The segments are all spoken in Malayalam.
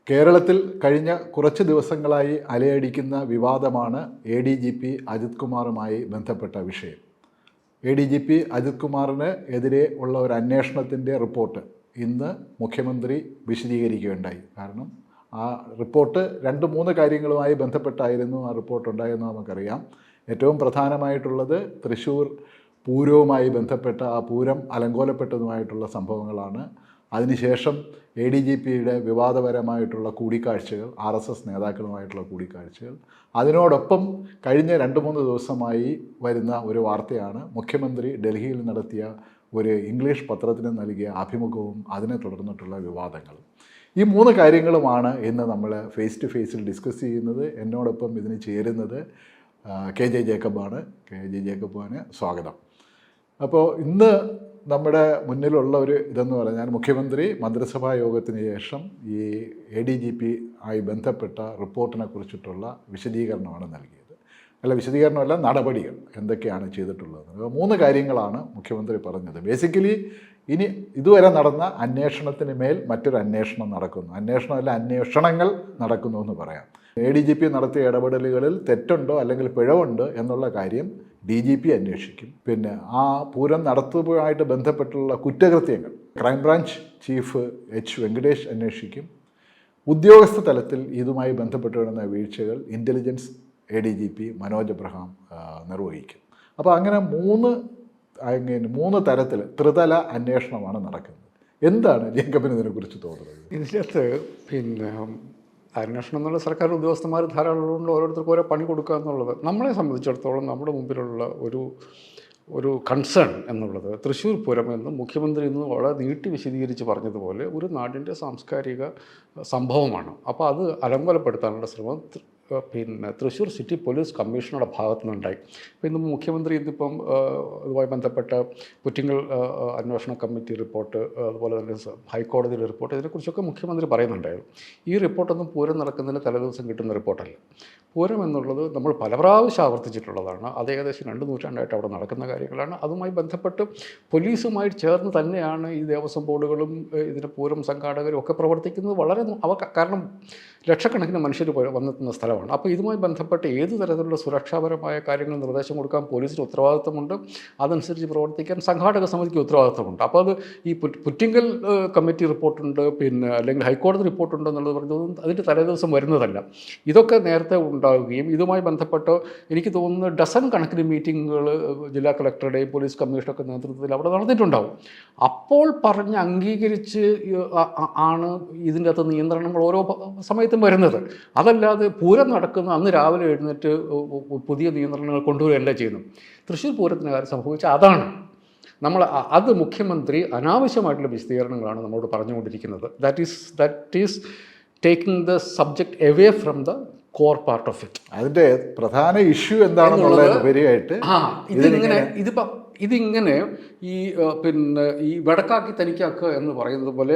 കേരളത്തിൽ കഴിഞ്ഞ കുറച്ച് ദിവസങ്ങളായി അലയടിക്കുന്ന വിവാദമാണ് ADGP അജിത് കുമാറുമായി ബന്ധപ്പെട്ട വിഷയം. ADGP അജിത് കുമാറിന് എതിരെ ഉള്ള ഒരു അന്വേഷണത്തിൻ്റെ റിപ്പോർട്ട് ഇന്ന് മുഖ്യമന്ത്രി വിശദീകരിക്കുകയുണ്ടായി. കാരണം ആ റിപ്പോർട്ട് 2-3 കാര്യങ്ങളുമായി ബന്ധപ്പെട്ടായിരുന്നു ആ റിപ്പോർട്ട് ഉണ്ടായെന്ന് നമുക്കറിയാം. ഏറ്റവും പ്രധാനമായിട്ടുള്ളത് തൃശ്ശൂർ പൂരവുമായി ബന്ധപ്പെട്ട ആ പൂരം അലങ്കോലപ്പെട്ടതുമായിട്ടുള്ള സംഭവങ്ങളാണ്. അതിനുശേഷം ADGPയുടെ വിവാദപരമായിട്ടുള്ള കൂടിക്കാഴ്ചകൾ, RSS നേതാക്കളുമായിട്ടുള്ള കൂടിക്കാഴ്ചകൾ, അതിനോടൊപ്പം കഴിഞ്ഞ 2-3 ദിവസമായി വരുന്ന ഒരു വാർത്തയാണ് മുഖ്യമന്ത്രി ഡൽഹിയിൽ നടത്തിയ ഒരു ഇംഗ്ലീഷ് പത്രത്തിന് നൽകിയ അഭിമുഖവും അതിനെ തുടർന്നിട്ടുള്ള വിവാദങ്ങളും. ഈ 3 കാര്യങ്ങളുമാണ് ഇന്ന് നമ്മൾ ഫേസ് ടു ഫേസിൽ ഡിസ്കസ് ചെയ്യുന്നത്. എന്നോടൊപ്പം ഇതിന് ചേരുന്നത് KJ ജേക്കബാണ്. KJ ജേക്കബിന് സ്വാഗതം. അപ്പോൾ ഇന്ന് നമ്മുടെ മുന്നിലുള്ള ഒരു ഇതെന്ന് പറഞ്ഞാൽ മുഖ്യമന്ത്രി മന്ത്രിസഭാ യോഗത്തിന് ശേഷം ഈ ADGP ആയി ബന്ധപ്പെട്ട റിപ്പോർട്ടിനെ കുറിച്ചിട്ടുള്ള വിശദീകരണമാണ് നൽകിയത്. വിശദീകരണമല്ല, നടപടികൾ എന്തൊക്കെയാണ് ചെയ്തിട്ടുള്ളത്. 3 കാര്യങ്ങളാണ് മുഖ്യമന്ത്രി പറഞ്ഞത്. ബേസിക്കലി ഇനി ഇതുവരെ നടന്ന അന്വേഷണത്തിന് മേൽ മറ്റൊരു അന്വേഷണം നടക്കുന്നു, അന്വേഷണങ്ങൾ നടക്കുന്നു എന്ന് പറയാം. ADGP നടത്തിയ ഇടപെടലുകളിൽ തെറ്റുണ്ടോ അല്ലെങ്കിൽ പിഴവുണ്ടോ എന്നുള്ള കാര്യം DGP അന്വേഷിക്കും. പിന്നെ ആ പൂരം നടത്തുന്നതുമായിട്ട് ബന്ധപ്പെട്ടുള്ള കുറ്റകൃത്യങ്ങൾ ക്രൈംബ്രാഞ്ച് ചീഫ് H. വെങ്കടേഷ് അന്വേഷിക്കും. ഉദ്യോഗസ്ഥ തലത്തിൽ ഇതുമായി ബന്ധപ്പെട്ട് വരുന്ന വീഴ്ചകൾ ഇൻ്റലിജൻസ് ADGP മനോജ് എബ്രഹാം നിർവഹിക്കും. അപ്പോൾ അങ്ങനെ 3 തരത്തിൽ ത്രിതല അന്വേഷണമാണ് നടക്കുന്നത്. എന്താണ് ജേക്കബിന് ഇതിനെക്കുറിച്ച് തോന്നുന്നത്? ഇതിനകത്ത് അന്വേഷണം എന്നുള്ള സർക്കാർ ഉദ്യോഗസ്ഥന്മാർ ധാരാളം ഉള്ളതുകൊണ്ട് ഓരോരുത്തർക്കും ഓരോ പണി കൊടുക്കുക എന്നുള്ളത് നമ്മളെ സംബന്ധിച്ചിടത്തോളം നമ്മുടെ മുമ്പിലുള്ള ഒരു കൺസേൺ എന്നുള്ളത് തൃശ്ശൂർ പൂരം എന്ന് മുഖ്യമന്ത്രി ഇന്ന് വളരെ നീട്ടി വിശദീകരിച്ച് പറഞ്ഞതുപോലെ ഒരു നാടിൻ്റെ സാംസ്കാരിക സംഭവമാണ്. അപ്പോൾ അത് അലങ്കോലപ്പെടുത്താനുള്ള ശ്രമം തൃശ്ശൂർ സിറ്റി പോലീസ് കമ്മീഷണറുടെ ഭാഗത്തു നിന്നുണ്ടായി. അപ്പോൾ ഇന്ന് മുഖ്യമന്ത്രി ഇന്നിപ്പം ഇതുമായി ബന്ധപ്പെട്ട പുറ്റിങ്ങൽ അന്വേഷണ കമ്മിറ്റി റിപ്പോർട്ട്, അതുപോലെ തന്നെ ഹൈക്കോടതിയുടെ റിപ്പോർട്ട്, ഇതിനെക്കുറിച്ചൊക്കെ മുഖ്യമന്ത്രി പറയുന്നുണ്ടായിരുന്നു. ഈ റിപ്പോർട്ടൊന്നും പൂരം നടക്കുന്നതിന് തലേദിവസം കിട്ടുന്ന റിപ്പോർട്ടല്ല. പൂരം എന്നുള്ളത് നമ്മൾ പല പ്രാവശ്യം ആവർത്തിച്ചിട്ടുള്ളതാണ്. അത് ഏകദേശം 2 നൂറ്റാണ്ടായിട്ട് അവിടെ നടക്കുന്ന കാര്യങ്ങളാണ്. അതുമായി ബന്ധപ്പെട്ട് പോലീസുമായി ചേർന്ന് തന്നെയാണ് ഈ ദേവസ്വം ബോർഡുകളും ഇതിൻ്റെ പൂരം സംഘാടകരും ഒക്കെ പ്രവർത്തിക്കുന്നത്. വളരെ കാരണം ലക്ഷക്കണക്കിന് മനുഷ്യർ വന്നെത്തുന്ന സ്ഥലമാണ്. അപ്പോൾ ഇതുമായി ബന്ധപ്പെട്ട് ഏത് തരത്തിലുള്ള സുരക്ഷാപരമായ കാര്യങ്ങൾ നിർദ്ദേശം കൊടുക്കാൻ പോലീസിന് ഉത്തരവാദിത്വമുണ്ട്. അതനുസരിച്ച് പ്രവർത്തിക്കാൻ സംഘാടക സമിതിക്ക് ഉത്തരവാദിത്വമുണ്ട്. അപ്പോൾ അത് ഈ പുറ്റിങ്കൽ കമ്മിറ്റി റിപ്പോർട്ടുണ്ട്, അല്ലെങ്കിൽ ഹൈക്കോടതി റിപ്പോർട്ടുണ്ട് എന്നുള്ളത് പറഞ്ഞതൊന്നും അതിൻ്റെ തലേദിവസം വരുന്നതല്ല. ഇതൊക്കെ നേരത്തെ ഉണ്ടാവുകയും ഇതുമായി ബന്ധപ്പെട്ട് എനിക്ക് തോന്നുന്നു ഡസൻ കണക്കിന് മീറ്റിങ്ങുകൾ ജില്ലാ കളക്ടറുടെയും പോലീസ് കമ്മീഷണറുടെ നേതൃത്വത്തിൽ അവിടെ നടന്നിട്ടുണ്ടാവും. അപ്പോൾ പറഞ്ഞ് അംഗീകരിച്ച് ആണ് ഇതിൻ്റെ അകത്ത് നിയന്ത്രണങ്ങൾ ഓരോ സമയത്തും വരുന്നത്. അതല്ലാതെ പൂരം നടക്കുന്ന അന്ന് രാവിലെ എഴുന്നേറ്റ് പുതിയ നിയന്ത്രണങ്ങൾ കൊണ്ടുവരികയല്ല ചെയ്യുന്നു. തൃശ്ശൂർ പൂരത്തിന് കാര്യം സംഭവിച്ച അതാണ്. അത് മുഖ്യമന്ത്രി അനാവശ്യമായിട്ടുള്ള വിശദീകരണങ്ങളാണ് നമ്മളോട് പറഞ്ഞുകൊണ്ടിരിക്കുന്നത്. That is taking the subject away from the core part of it. അതിൻ്റെ പ്രധാന ഇഷ്യൂ എന്താണെന്നുള്ളത് ഉപരിയായിട്ട് ഇതിങ്ങനെ ഈ വടക്കാക്കി തനിക്കാക്കുക എന്ന് പറയുന്നത് പോലെ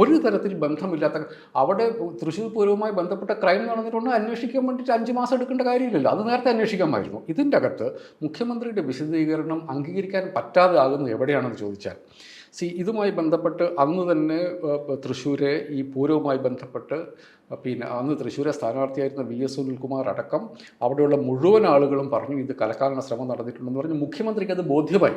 ഒരു തരത്തിൽ ബന്ധമില്ലാത്ത അവിടെ തൃശ്ശൂർ പൂരവുമായി ബന്ധപ്പെട്ട ക്രൈം നടന്നിട്ടുണ്ട്. അന്വേഷിക്കാൻ വേണ്ടിയിട്ട് 5 മാസം എടുക്കേണ്ട കാര്യമില്ലല്ലോ, അത് നേരത്തെ അന്വേഷിക്കാമായിരുന്നു. ഇതിൻ്റെ അകത്ത് മുഖ്യമന്ത്രിയുടെ വിശദീകരണം അംഗീകരിക്കാൻ പറ്റാതെ ആകുന്നത് എവിടെയാണെന്ന് ചോദിച്ചാൽ, ഇതുമായി ബന്ധപ്പെട്ട് അന്ന് തന്നെ തൃശ്ശൂരെ ഈ പൂരവുമായി ബന്ധപ്പെട്ട് അന്ന് തൃശ്ശൂരെ സ്ഥാനാർത്ഥിയായിരുന്ന VS സുനിൽകുമാർ അടക്കം അവിടെയുള്ള മുഴുവൻ ആളുകളും പറഞ്ഞു ഇത് കലക്കാനുള്ള ശ്രമം നടന്നിട്ടുണ്ടെന്ന് പറഞ്ഞ് മുഖ്യമന്ത്രിക്ക് അത് ബോധ്യമായി.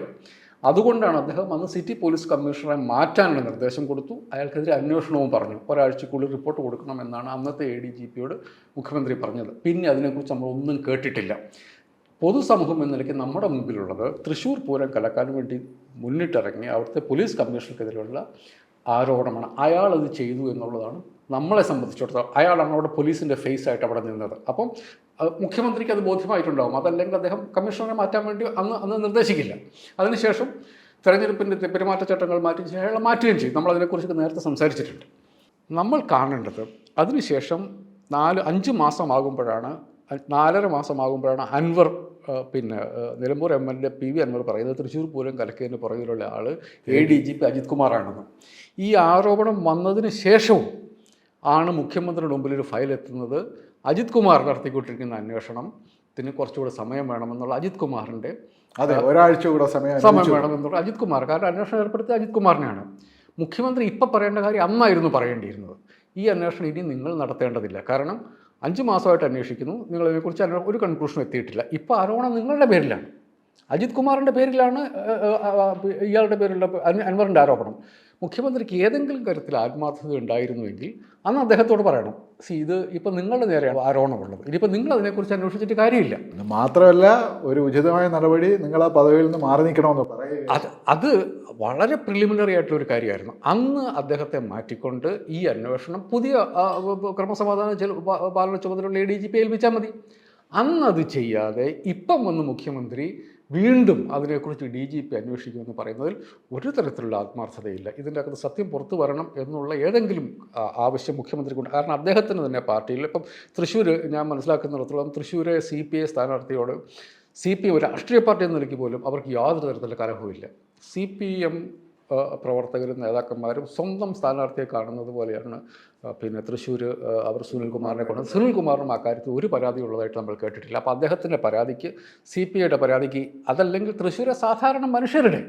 അതുകൊണ്ടാണ് അദ്ദേഹം അന്ന് സിറ്റി പോലീസ് കമ്മീഷണറെ മാറ്റാനുള്ള നിർദ്ദേശം കൊടുത്തു. അയാൾക്കെതിരെ അന്വേഷണവും പറഞ്ഞു. ഒരാഴ്ചക്കുള്ളിൽ റിപ്പോർട്ട് കൊടുക്കണമെന്നാണ് അന്നത്തെ ADGPയോട് മുഖ്യമന്ത്രി പറഞ്ഞത്. പിന്നെ അതിനെക്കുറിച്ച് നമ്മളൊന്നും കേട്ടിട്ടില്ല. പൊതുസമൂഹം എന്ന നിലയ്ക്ക് നമ്മുടെ മുമ്പിലുള്ളത് തൃശ്ശൂർ പൂരം കലക്കാൻ വേണ്ടി മുന്നിട്ടിറങ്ങി അവിടുത്തെ പോലീസ് കമ്മീഷണർക്കെതിരെയുള്ള ആരോപണമാണ്. അയാളത് ചെയ്തു എന്നുള്ളതാണ് നമ്മളെ സംബന്ധിച്ചിടത്തോളം. അയാളാണ് അവിടെ പോലീസിൻ്റെ ഫേസ് ആയിട്ട് അവിടെ നിന്നത്. അപ്പം മുഖ്യമന്ത്രിക്ക് അത് ബോധ്യമായിട്ടുണ്ടാകും. അതല്ലെങ്കിൽ അദ്ദേഹം കമ്മീഷണറെ മാറ്റാൻ വേണ്ടി അന്ന് നിർദ്ദേശിക്കില്ല. അതിനുശേഷം തെരഞ്ഞെടുപ്പിൻ്റെ പെരുമാറ്റച്ചട്ടങ്ങൾ മാറ്റി അയാളെ മാറ്റുകയും ചെയ്യും. നമ്മളതിനെക്കുറിച്ച് നേരത്തെ സംസാരിച്ചിട്ടുണ്ട്. നമ്മൾ കാണേണ്ടത് അതിനുശേഷം 4-5 മാസമാകുമ്പോഴാണ് 4.5 മാസമാകുമ്പോഴാണ് അൻവർ നിലമ്പൂർ MLA PV അൻവർ പറയുന്നത് തൃശ്ശൂർ പൂരം കലക്കിയതിന് പുറകിലുള്ള ആൾ ADGP അജിത് കുമാറാണെന്ന്. ഈ ആരോപണം വന്നതിന് ശേഷവും ആണ് മുഖ്യമന്ത്രിയുടെ മുമ്പിൽ ഒരു ഫയൽ എത്തുന്നത്. അജിത് കുമാർ നടത്തിക്കൊണ്ടിരിക്കുന്ന അന്വേഷണത്തിന് കുറച്ചുകൂടെ സമയം വേണമെന്നുള്ള അജിത് കുമാറിൻ്റെ ഒരാഴ്ച കൂടെ സമയം വേണമെന്നുള്ള അജിത് കുമാർ, കാരണം അന്വേഷണം ഏർപ്പെടുത്തിയ അജിത് കുമാറിനെയാണ്. മുഖ്യമന്ത്രി ഇപ്പം പറയേണ്ട കാര്യം അന്നായിരുന്നു പറയേണ്ടിയിരുന്നത്. ഈ അന്വേഷണം ഇനി നിങ്ങൾ നടത്തേണ്ടതില്ല. കാരണം 5 മാസമായിട്ട് അന്വേഷിക്കുന്നു, നിങ്ങളതിനെക്കുറിച്ച് ഒരു കൺക്ലൂഷനും എത്തിയിട്ടില്ല. ഇപ്പോൾ ആരോപണം നിങ്ങളുടെ പേരിലാണ്, അജിത് കുമാറിൻ്റെ പേരിലാണ് ഇയാളുടെ പേരിലുള്ള അൻവറിൻ്റെ ആരോപണം. മുഖ്യമന്ത്രിക്ക് ഏതെങ്കിലും തരത്തിൽ ആത്മാർത്ഥത ഉണ്ടായിരുന്നുവെങ്കിൽ അന്ന് അദ്ദേഹത്തോട് പറയണം, ഇത് ഇപ്പം നിങ്ങളുടെ നേരെയാണ് ആരോപണമുള്ളത്, ഇനിയിപ്പോൾ നിങ്ങൾ അതിനെക്കുറിച്ച് അന്വേഷിച്ചിട്ട് കാര്യമില്ല. മാത്രമല്ല, ഒരു ഉചിതമായ നടപടി നിങ്ങൾ ആ പദവിയിൽ നിന്ന് മാറി നിൽക്കണമെന്ന് പറയുക. അത് വളരെ പ്രിലിമിനറി ആയിട്ടുള്ളൊരു കാര്യമായിരുന്നു. അന്ന് അദ്ദേഹത്തെ മാറ്റിക്കൊണ്ട് ഈ അന്വേഷണം പുതിയ ക്രമസമാധാന പാലന ചുമതലയുള്ള ADGP ഏൽപ്പിച്ചാൽ മതി. അന്നത് ചെയ്യാതെ ഇപ്പം വന്ന് മുഖ്യമന്ത്രി വീണ്ടും അതിനെക്കുറിച്ച് DGP അന്വേഷിക്കുമെന്ന് പറയുന്നതിൽ ഒരു തരത്തിലുള്ള ആത്മാർത്ഥതയില്ല. ഇതിൻ്റെ അകത്ത് സത്യം പുറത്തു വരണം എന്നുള്ള ഏതെങ്കിലും ആവശ്യം മുഖ്യമന്ത്രിക്കുണ്ട്. കാരണം അദ്ദേഹത്തിന് തന്നെ പാർട്ടിയിൽ ഇപ്പം തൃശ്ശൂർ ഞാൻ മനസ്സിലാക്കുന്നിടത്തോളം തൃശ്ശൂരെ CPI സ്ഥാനാർത്ഥിയോട് CPI ഒരു രാഷ്ട്രീയ പാർട്ടി എന്ന നിലയ്ക്ക് പോലും അവർക്ക് യാതൊരു തരത്തിലുള്ള കലഹവുമില്ല. CPM പ്രവർത്തകരും നേതാക്കന്മാരും സ്വന്തം സ്ഥാനാർത്ഥിയെ കാണുന്നത് പോലെയാണ് തൃശ്ശൂർ അവർ സുനിൽകുമാറിനെ കൊണ്ട്. സുനിൽകുമാറിനും ആ കാര്യത്തിൽ ഒരു പരാതി ഉള്ളതായിട്ട് നമ്മൾ കേട്ടിട്ടില്ല. അപ്പോൾ അദ്ദേഹത്തിൻ്റെ പരാതിക്ക് CPIയുടെ പരാതിക്ക്, അതല്ലെങ്കിൽ തൃശ്ശൂരെ സാധാരണ മനുഷ്യരുടെ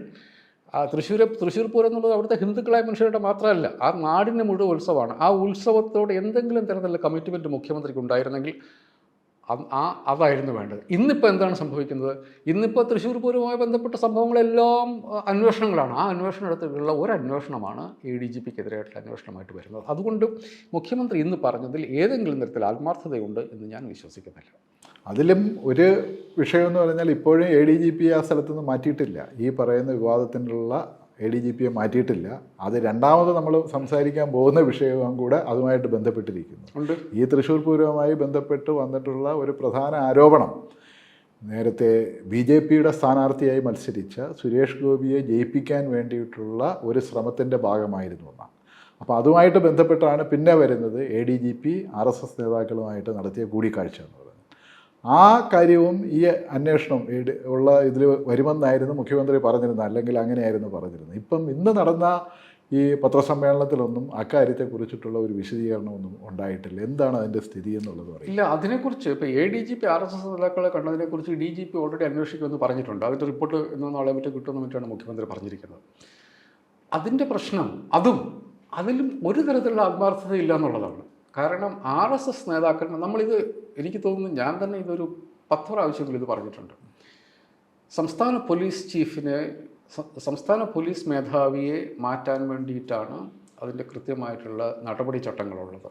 തൃശ്ശൂർ പൂരം എന്നുള്ളത് അവിടുത്തെ ഹിന്ദുക്കളായ മനുഷ്യരുടെ മാത്രമല്ല, ആ നാടിൻ്റെ മുഴുവൻ ഉത്സവമാണ്. ആ ഉത്സവത്തോട് എന്തെങ്കിലും തരത്തിലുള്ള കമ്മിറ്റ്മെൻറ്റ് മുഖ്യമന്ത്രിക്ക് ഉണ്ടായിരുന്നെങ്കിൽ അതായിരുന്നു വേണ്ടത്. ഇന്നിപ്പോൾ എന്താണ് സംഭവിക്കുന്നത്? ഇന്നിപ്പോൾ തൃശ്ശൂർ പൂരവുമായി ബന്ധപ്പെട്ട സംഭവങ്ങളെല്ലാം അന്വേഷണങ്ങളാണ്. ആ അന്വേഷണത്തിലുള്ള ഒരു അന്വേഷണമാണ് ADGPക്കെതിരായിട്ടുള്ള അന്വേഷണമായിട്ട് വരുന്നത്. അതുകൊണ്ട് മുഖ്യമന്ത്രി ഇന്ന് പറഞ്ഞതിൽ ഏതെങ്കിലും തരത്തിൽ ആത്മാർത്ഥതയുണ്ട് എന്ന് ഞാൻ വിശ്വസിക്കുന്നില്ല. അതിലും ഒരു വിഷയമെന്ന് പറഞ്ഞാൽ ഇപ്പോഴും ADGP ആ സ്ഥലത്തുനിന്ന് മാറ്റിയിട്ടില്ല. ഈ പറയുന്ന വിവാദത്തിനുള്ള ADGPയെ മാറ്റിയിട്ടില്ല. അത് രണ്ടാമത് നമ്മൾ സംസാരിക്കാൻ പോകുന്ന വിഷയവും കൂടെ അതുമായിട്ട് ബന്ധപ്പെട്ടിരിക്കുന്നു. ഈ തൃശ്ശൂർ പൂരവുമായി ബന്ധപ്പെട്ട് വന്നിട്ടുള്ള ഒരു പ്രധാന ആരോപണം, നേരത്തെ BJPയുടെ സ്ഥാനാർത്ഥിയായി മത്സരിച്ച സുരേഷ് ഗോപിയെ ജയിപ്പിക്കാൻ വേണ്ടിയിട്ടുള്ള ഒരു ശ്രമത്തിൻ്റെ ഭാഗമായിരുന്നു എന്നാണ്. അപ്പോൾ അതുമായിട്ട് ബന്ധപ്പെട്ടാണ് പിന്നെ വരുന്നത് ADGP RSS നേതാക്കളുമായിട്ട് നടത്തിയ കൂടിക്കാഴ്ച എന്ന് പറയുന്നത്. ആ കാര്യവും ഈ അന്വേഷണം ഉള്ള ഇതിൽ വരുമെന്നായിരുന്നു മുഖ്യമന്ത്രി പറഞ്ഞിരുന്നത്, അല്ലെങ്കിൽ അങ്ങനെയായിരുന്നു പറഞ്ഞിരുന്നത്. ഇപ്പം ഇന്ന് നടന്ന ഈ പത്രസമ്മേളനത്തിലൊന്നും അക്കാര്യത്തെക്കുറിച്ചിട്ടുള്ള ഒരു വിശദീകരണമൊന്നും ഉണ്ടായിട്ടില്ല. എന്താണ് അതിൻ്റെ സ്ഥിതി എന്നുള്ളത് പറയും? ഇല്ല, അതിനെക്കുറിച്ച് ഇപ്പോൾ ADGP RSS നേതാക്കളെ കണ്ടതിനെക്കുറിച്ച് DGP ഓൾറെഡി അന്വേഷിക്കുമെന്ന് പറഞ്ഞിട്ടുണ്ട്. അതിൻ്റെ റിപ്പോർട്ട് ഇന്ന് നാളെ മറ്റോ കിട്ടുമെന്ന് മറ്റാണ് മുഖ്യമന്ത്രി പറഞ്ഞിരിക്കുന്നത്. അതിൻ്റെ പ്രശ്നം അതിലും ഒരു തരത്തിലുള്ള ആത്മാർത്ഥത ഇല്ല എന്നുള്ളതാണ്. കാരണം RSS നേതാക്കൾ, നമ്മളിത് എനിക്ക് തോന്നുന്നു ഞാൻ തന്നെ ഇതൊരു 10 പ്രാവശ്യങ്ങളിൽ ഇത് പറഞ്ഞിട്ടുണ്ട്. സംസ്ഥാന പോലീസ് ചീഫിനെ, സംസ്ഥാന പോലീസ് മേധാവിയെ മാറ്റാൻ വേണ്ടിയിട്ടാണ് അതിൻ്റെ കൃത്യമായിട്ടുള്ള നടപടിച്ചട്ടങ്ങളുള്ളത്.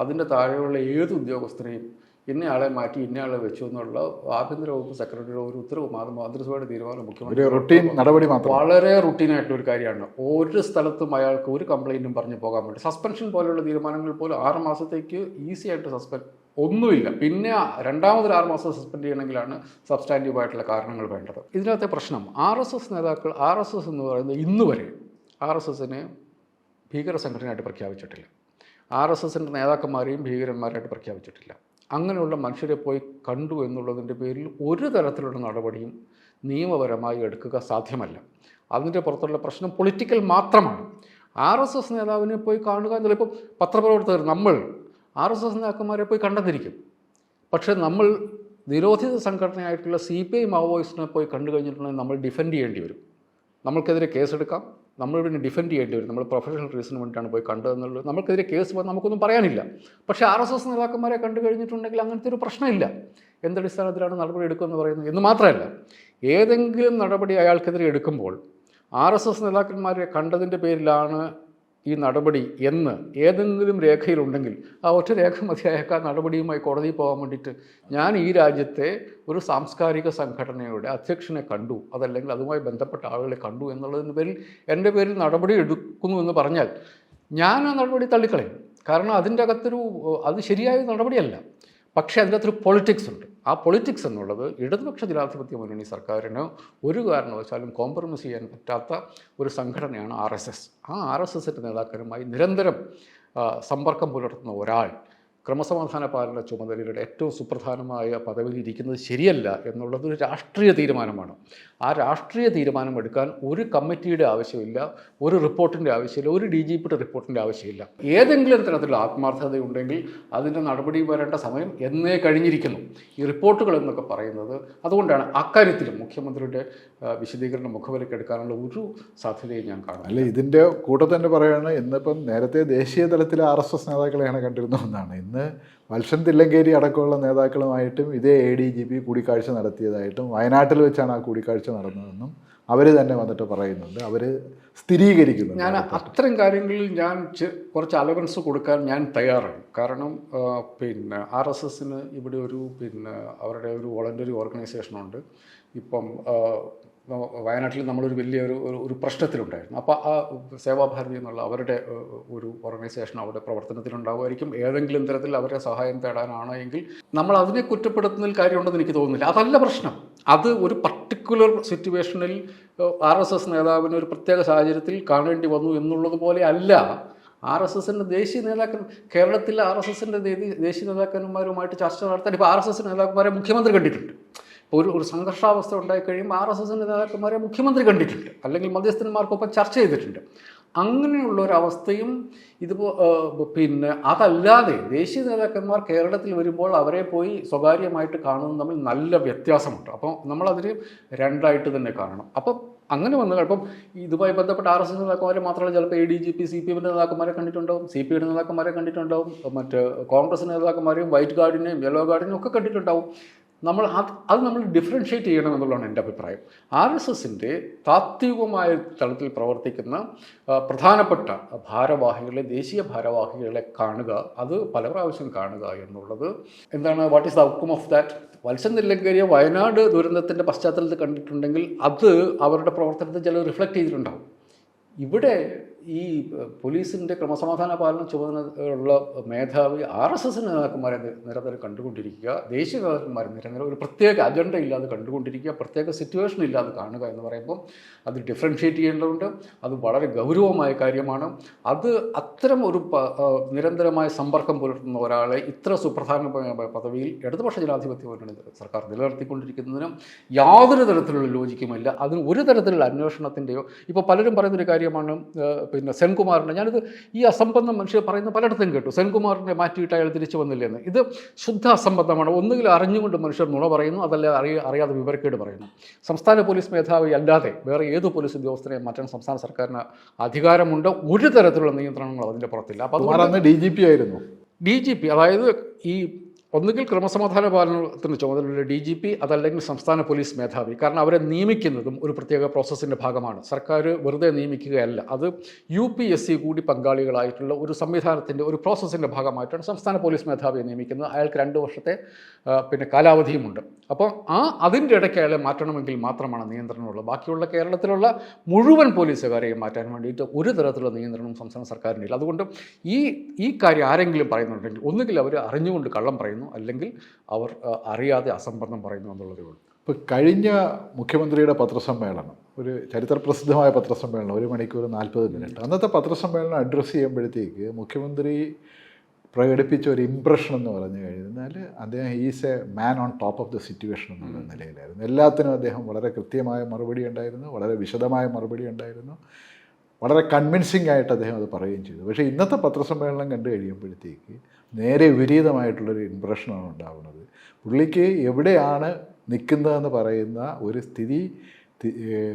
അതിൻ്റെ താഴെയുള്ള ഏത് ഉദ്യോഗസ്ഥരെയും ഇന്നയാളെ മാറ്റി ഇന്നയാളെ വെച്ചു എന്നുള്ള ആഭ്യന്തര വകുപ്പ് സെക്രട്ടറിയുടെ ഒരു ഉത്തരവ് മന്ത്രിസഭയുടെ തീരുമാനം മുഖ്യമന്ത്രി വളരെ റുട്ടീനായിട്ടുള്ള ഒരു കാര്യമാണ്. ഒരു സ്ഥലത്തും അയാൾക്ക് ഒരു കംപ്ലയിൻറ്റും പറഞ്ഞു പോകാൻ വേണ്ടി സസ്പെൻഷൻ പോലെയുള്ള തീരുമാനങ്ങൾ പോലും 6 മാസത്തേക്ക് ഈസി ആയിട്ട് ഒന്നുമില്ല. പിന്നെ രണ്ടാമതൊരു 6 മാസം സസ്പെൻഡ് ചെയ്യണമെങ്കിലാണ് സബ്സ്റ്റാൻറ്റീവ് ആയിട്ടുള്ള കാരണങ്ങൾ വേണ്ടത്. ഇതിനകത്തെ പ്രശ്നം RSS നേതാക്കൾ, RSS എന്ന് പറയുന്നത് ഇന്ന് വരെ RSSനെ ഭീകര സംഘടനയായിട്ട് പ്രഖ്യാപിച്ചിട്ടില്ല. RSSൻ്റെ നേതാക്കന്മാരെയും ഭീകരന്മാരായിട്ട് പ്രഖ്യാപിച്ചിട്ടില്ല. അങ്ങനെയുള്ള മനുഷ്യരെ പോയി കണ്ടു എന്നുള്ളതിൻ്റെ പേരിൽ ഒരു തരത്തിലുള്ള നടപടിയും നിയമപരമായി എടുക്കുക സാധ്യമല്ല. അതിൻ്റെ പുറത്തുള്ള പ്രശ്നം പൊളിറ്റിക്കൽ മാത്രമാണ്. RSS നേതാവിനെ പോയി കാണുക എന്നുള്ള, ഇപ്പോൾ പത്രപ്രവർത്തകർ നമ്മൾ RSS നേതാക്കന്മാരെ പോയി കണ്ടെന്നിരിക്കും, പക്ഷേ നമ്മൾ നിരോധിത സംഘടനയായിട്ടുള്ള CPI മാവോയിസ്റ്റിനെ പോയി കണ്ടു കഴിഞ്ഞിട്ടുണ്ടെങ്കിൽ നമ്മൾ ഡിഫെൻഡ് ചെയ്യേണ്ടി വരും. നമ്മൾക്കെതിരെ കേസെടുക്കാം, നമ്മൾ പിന്നെ ഡിഫെൻഡ് ചെയ്യേണ്ടി വരും. നമ്മൾ പ്രൊഫഷണൽ റീസണിന് വേണ്ടിയിട്ടാണ് പോയി കണ്ടതെന്നുള്ളത്, നമ്മൾക്കെതിരെ കേസ് വന്ന് നമുക്കൊന്നും പറയാനില്ല. പക്ഷേ RSS നേതാക്കന്മാരെ കണ്ടു കഴിഞ്ഞിട്ടുണ്ടെങ്കിൽ അങ്ങനത്തെ ഒരു പ്രശ്നമില്ല. എന്തടിസ്ഥാനത്തിലാണ് നടപടി എടുക്കുമെന്ന് പറയുന്നത് എന്ന് മാത്രമല്ല, ഏതെങ്കിലും നടപടി അയാൾക്കെതിരെ എടുക്കുമ്പോൾ RSS നേതാക്കന്മാരെ കണ്ടതിൻ്റെ പേരിലാണ് ഈ നടപടി എന്ന് ഏതെങ്കിലും രേഖയിലുണ്ടെങ്കിൽ ആ ഒറ്റ രേഖ മതിയായേക്കാൾ നടപടിയുമായി കോടതിയിൽ പോകാൻ വേണ്ടിയിട്ട് ഞാൻ ഈ രാജ്യത്തെ ഒരു സാംസ്കാരിക സംഘടനയുടെ അധ്യക്ഷനെ കണ്ടു, അതല്ലെങ്കിൽ അതുമായി ബന്ധപ്പെട്ട ആളുകളെ കണ്ടു എന്നുള്ളതിൻ്റെ പേരിൽ എൻ്റെ പേരിൽ നടപടി എടുക്കുന്നു എന്ന് പറഞ്ഞാൽ ഞാൻ ആ നടപടി തള്ളിക്കളയും. കാരണം അതിൻ്റെ അകത്തൊരു അത് ശരിയായ നടപടിയല്ല. പക്ഷേ അതിനകത്തൊരു പൊളിറ്റിക്സ് ഉണ്ട്. ആ പൊളിറ്റിക്സ് എന്നുള്ളത് ഇടതുപക്ഷ ജനാധിപത്യ മുന്നണി സർക്കാരിന് ഒരു കാരണവശാലും കോംപ്രമൈസ് ചെയ്യാൻ പറ്റാത്ത ഒരു സംഘടനയാണ് RSS. ആ RSSൻ്റെ നേതാക്കളുമായി നിരന്തരം സമ്പർക്കം പുലർത്തുന്ന ഒരാൾ ക്രമസമാധാന പാലന ചുമതലയുടെ ഏറ്റവും സുപ്രധാനമായ പദവിയിൽ ഇരിക്കുന്നത് ശരിയല്ല എന്നുള്ളത് ഒരു രാഷ്ട്രീയ തീരുമാനമാണ്. ആ രാഷ്ട്രീയ തീരുമാനം എടുക്കാൻ ഒരു കമ്മിറ്റിയുടെ ആവശ്യമില്ല, ഒരു റിപ്പോർട്ടിൻ്റെ ആവശ്യമില്ല, ഒരു DGPയുടെ റിപ്പോർട്ടിൻ്റെ ആവശ്യമില്ല. ഏതെങ്കിലും തരത്തിലുള്ള ആത്മാർത്ഥതയുണ്ടെങ്കിൽ അതിൻ്റെ നടപടി വരേണ്ട സമയം എന്നേ കഴിഞ്ഞിരിക്കുന്നു. ഈ റിപ്പോർട്ടുകൾ എന്നൊക്കെ പറയുന്നത് അതുകൊണ്ടാണ് അക്കാര്യത്തിലും മുഖ്യമന്ത്രിയുടെ വിശദീകരണം മുഖവിലക്കെടുക്കാനുള്ള ഒരു സാധ്യതയും ഞാൻ കാണുന്നു. അല്ല, ഇതിൻ്റെ കൂട്ടത്തിൽ തന്നെ പറയുകയാണ്, ഇന്നിപ്പം നേരത്തെ ദേശീയ തലത്തിലെ RSS നേതാക്കളെയാണ് കണ്ടിരുന്നതെന്നാണ്. ഇന്ന് വത്സൻ തില്ലങ്കേരി അടക്കമുള്ള നേതാക്കളുമായിട്ടും ഇതേ ADGP കൂടിക്കാഴ്ച നടത്തിയതായിട്ടും വയനാട്ടിൽ വെച്ചാണ് ആ കൂടിക്കാഴ്ച നടന്നതെന്നും അവർ തന്നെ വന്നിട്ട് പറയുന്നുണ്ട്, അവർ സ്ഥിരീകരിക്കുന്നു. ഞാൻ അത്തരം കാര്യങ്ങളിൽ ഞാൻ കുറച്ച് അലവൻസ് കൊടുക്കാൻ ഞാൻ തയ്യാറാണ്. കാരണം RSSന് ഇവിടെ ഒരു അവരുടെ ഒരു വോളണ്ടറി ഓർഗനൈസേഷനുണ്ട്. ഇപ്പം വയനാട്ടിൽ നമ്മളൊരു വലിയ ഒരു പ്രശ്നത്തിലുണ്ടായിരുന്നു. അപ്പോൾ ആ സേവാഭാരതി എന്നുള്ള അവരുടെ ഒരു ഓർഗനൈസേഷൻ അവിടെ പ്രവർത്തനത്തിലുണ്ടാവുമായിരിക്കും. ഏതെങ്കിലും തരത്തിൽ അവരുടെ സഹായം തേടാനാണ് എങ്കിൽ നമ്മൾ അതിനെ കുറ്റപ്പെടുത്തുന്നതിൽ കാര്യമുണ്ടെന്ന് എനിക്ക് തോന്നുന്നില്ല. അതല്ല പ്രശ്നം. അത് ഒരു പർട്ടിക്കുലർ സിറ്റുവേഷനിൽ RSS നേതാവിന് ഒരു പ്രത്യേക സാഹചര്യത്തിൽ കാണേണ്ടി വന്നു എന്നുള്ളത് പോലെ അല്ല RSSൻ്റെ ദേശീയ നേതാക്കൻ. കേരളത്തിലെ RSSൻ്റെ ദേശീയ നേതാക്കന്മാരുമായിട്ട് ചർച്ച നടത്താൻ ഇപ്പോൾ RSS നേതാക്കന്മാരെ മുഖ്യമന്ത്രി കണ്ടിട്ടുണ്ട്. ഒരു സംഘർഷാവസ്ഥ ഉണ്ടായിക്കഴിയുമ്പോൾ RSSൻ്റെ നേതാക്കന്മാരെ മുഖ്യമന്ത്രി കണ്ടിട്ടുണ്ട്, അല്ലെങ്കിൽ മധ്യസ്ഥന്മാർക്കൊപ്പം ചർച്ച ചെയ്തിട്ടുണ്ട്. അങ്ങനെയുള്ള ഒരവസ്ഥയും ഇതിപ്പോൾ അതല്ലാതെ ദേശീയ നേതാക്കന്മാർ കേരളത്തിൽ വരുമ്പോൾ അവരെ പോയി സ്വകാര്യമായിട്ട് കാണുന്നത് തമ്മിൽ നല്ല വ്യത്യാസമുണ്ട്. അപ്പോൾ നമ്മളതിന് രണ്ടായിട്ട് തന്നെ കാണണം. അപ്പം അങ്ങനെ വന്നു അപ്പം ഇതുമായി ബന്ധപ്പെട്ട RSS നേതാക്കന്മാരെ മാത്രമല്ല, ചിലപ്പോൾ ADGP CPMൻ്റെ നേതാക്കന്മാരെ കണ്ടിട്ടുണ്ടാവും, CPIയുടെ നേതാക്കന്മാരെ കണ്ടിട്ടുണ്ടാവും, മറ്റ് കോൺഗ്രസ് നേതാക്കന്മാരെയും വൈറ്റ് ഗാർഡിനെയും യെല്ലോ ഗാർഡിനെയും ഒക്കെ കണ്ടിട്ടുണ്ടാവും. നമ്മൾ ഡിഫറൻഷ്യേറ്റ് ചെയ്യണം എന്നുള്ളതാണ് എൻ്റെ അഭിപ്രായം. RSSൻ്റെ താത്വികമായ തലത്തിൽ പ്രവർത്തിക്കുന്ന പ്രധാനപ്പെട്ട ഭാരവാഹികളെ, ദേശീയ ഭാരവാഹികളെ കാണുക, അത് പല പ്രാവശ്യം കാണുക എന്നുള്ളത് എന്താണ്, what is the outcome of that? Valsan തില്ലങ്കേരിയെ വയനാട് ദുരന്തത്തിൻ്റെ പശ്ചാത്തലത്തിൽ കണ്ടിട്ടുണ്ടെങ്കിൽ അത് അവരുടെ പ്രവർത്തനത്തിൽ ചില റിഫ്ലക്റ്റ് ചെയ്തിട്ടുണ്ടാവും. ഇവിടെ ഈ പോലീസിൻ്റെ ക്രമസമാധാന പാലന ചുമതലയുള്ള മേധാവി RSS നേതാക്കന്മാരെ നിരന്തരം കണ്ടുകൊണ്ടിരിക്കുക, ദേശീയ നേതാക്കന്മാരെ നിരന്തരം ഒരു പ്രത്യേക അജണ്ട ഇല്ലാതെ കണ്ടുകൊണ്ടിരിക്കുക, പ്രത്യേക സിറ്റുവേഷൻ ഇല്ലാതെ കാണുക എന്ന് പറയുമ്പോൾ അത് ഡിഫറൻഷ്യേറ്റ് ചെയ്യേണ്ടതുണ്ട്. അത് വളരെ ഗൗരവമായ കാര്യമാണ്. അത് അത്തരം ഒരു നിരന്തരമായ സമ്പർക്കം പുലർത്തുന്ന ഒരാളെ ഇത്ര സുപ്രധാനമായ പദവിയിൽ ഇടതുപക്ഷ ജനാധിപത്യ മുന്നണി സർക്കാർ നിലനിർത്തിക്കൊണ്ടിരിക്കുന്നതിനും യാതൊരു തരത്തിലുള്ള ലോജിക്കുമില്ല. അതിന് ഒരു തരത്തിലുള്ള അന്വേഷണത്തിൻ്റെയോ, ഇപ്പോൾ പലരും പറയുന്നൊരു കാര്യമാണ് സെൻകുമാറിൻ്റെ, ഞാനിത് ഈ അസംബന്ധം മനുഷ്യർ പറയുന്ന പലയിടത്തും കേട്ടു, സെൻകുമാറിനെ മാറ്റിയിട്ട് അയാൾ തിരിച്ചു വന്നില്ലെന്ന്. ഇത് ശുദ്ധ അസംബന്ധമാണ്. ഒന്നുകിൽ അറിഞ്ഞുകൊണ്ട് മനുഷ്യർ നുണ പറയുന്നു, അതല്ല അറിയാതെ വിവരക്കേട് പറയുന്നു. സംസ്ഥാന പോലീസ് മേധാവി അല്ലാതെ വേറെ ഏത് പോലീസ് ഉദ്യോഗസ്ഥരെ മാറ്റാൻ സംസ്ഥാന സർക്കാരിന് അധികാരമുണ്ട്. ഒരു തരത്തിലുള്ള നിയന്ത്രണങ്ങൾ അതിൻ്റെ പുറത്തില്ല. അപ്പോൾ അന്ന് DGP ആയിരുന്നു. DGP, അതായത് ഈ ഒന്നുകിൽ ക്രമസമാധാന പാലനത്തിന് ചുമതലയുള്ള DGP, അതല്ലെങ്കിൽ സംസ്ഥാന പോലീസ് മേധാവി. കാരണം അവരെ നിയമിക്കുന്നതും ഒരു പ്രത്യേക പ്രോസസ്സിൻ്റെ ഭാഗമാണ്. സർക്കാർ വെറുതെ നിയമിക്കുകയല്ല, അത് UPSC കൂടി പങ്കാളികളായിട്ടുള്ള ഒരു സംവിധാനത്തിൻ്റെ ഒരു പ്രോസസ്സിൻ്റെ ഭാഗമായിട്ടാണ് സംസ്ഥാന പോലീസ് മേധാവിയെ നിയമിക്കുന്നത്. അയാൾക്ക് 2 വർഷത്തെ കാലാവധിയുമുണ്ട്. അപ്പോൾ അതിൻ്റെ ഇടയ്ക്ക് അയാളെ മാറ്റണമെങ്കിൽ മാത്രമാണ് നിയന്ത്രണമുള്ളത്. ബാക്കിയുള്ള കേരളത്തിലുള്ള മുഴുവൻ പോലീസുകാരെയും മാറ്റാൻ വേണ്ടിയിട്ട് ഒരു തരത്തിലുള്ള നിയന്ത്രണവും സംസ്ഥാന സർക്കാരിനില്ല. അതുകൊണ്ട് ഈ കാര്യം ആരെങ്കിലും പറയുന്നുണ്ടെങ്കിൽ ഒന്നുകിൽ അവർ അറിഞ്ഞുകൊണ്ട് കള്ളം പറയുന്നു, അല്ലെങ്കിൽ അവർ അറിയാതെ അസംബന്ധം പറയുന്നു എന്നുള്ളതേ ഉള്ളൂ. ഇപ്പോൾ കഴിഞ്ഞ മുഖ്യമന്ത്രിയുടെ പത്രസമ്മേളനം, ഒരു ചരിത്രപ്രസിദ്ധമായ പത്രസമ്മേളനം, 1 മണിക്കൂർ 40 മിനിറ്റ്. അന്നത്തെ പത്രസമ്മേളനം അഡ്രസ്സ് ചെയ്യുമ്പോഴത്തേക്ക് മുഖ്യമന്ത്രി പ്രകടിപ്പിച്ച ഒരു ഇംപ്രഷൻ എന്ന് പറഞ്ഞു കഴിഞ്ഞാൽ അദ്ദേഹം is a man on top of the situation എന്നുള്ള നിലയിലായിരുന്നു. എല്ലാത്തിനും അദ്ദേഹം വളരെ കൃത്യമായ മറുപടി ഉണ്ടായിരുന്നു, വളരെ വിശദമായ മറുപടി ഉണ്ടായിരുന്നു, വളരെ കൺവിൻസിംഗ് ആയിട്ട് അദ്ദേഹം അത് പറയുകയും ചെയ്തു. പക്ഷേ ഇന്നത്തെ പത്രസമ്മേളനം കണ്ടു കഴിയുമ്പോഴത്തേക്ക് നേരെ വിപരീതമായിട്ടുള്ളൊരു ഇംപ്രഷനാണ് ഉണ്ടാകുന്നത്. പുള്ളിക്ക് എവിടെയാണ് നിൽക്കുന്നതെന്ന് പറയുന്ന ഒരു സ്ഥിതി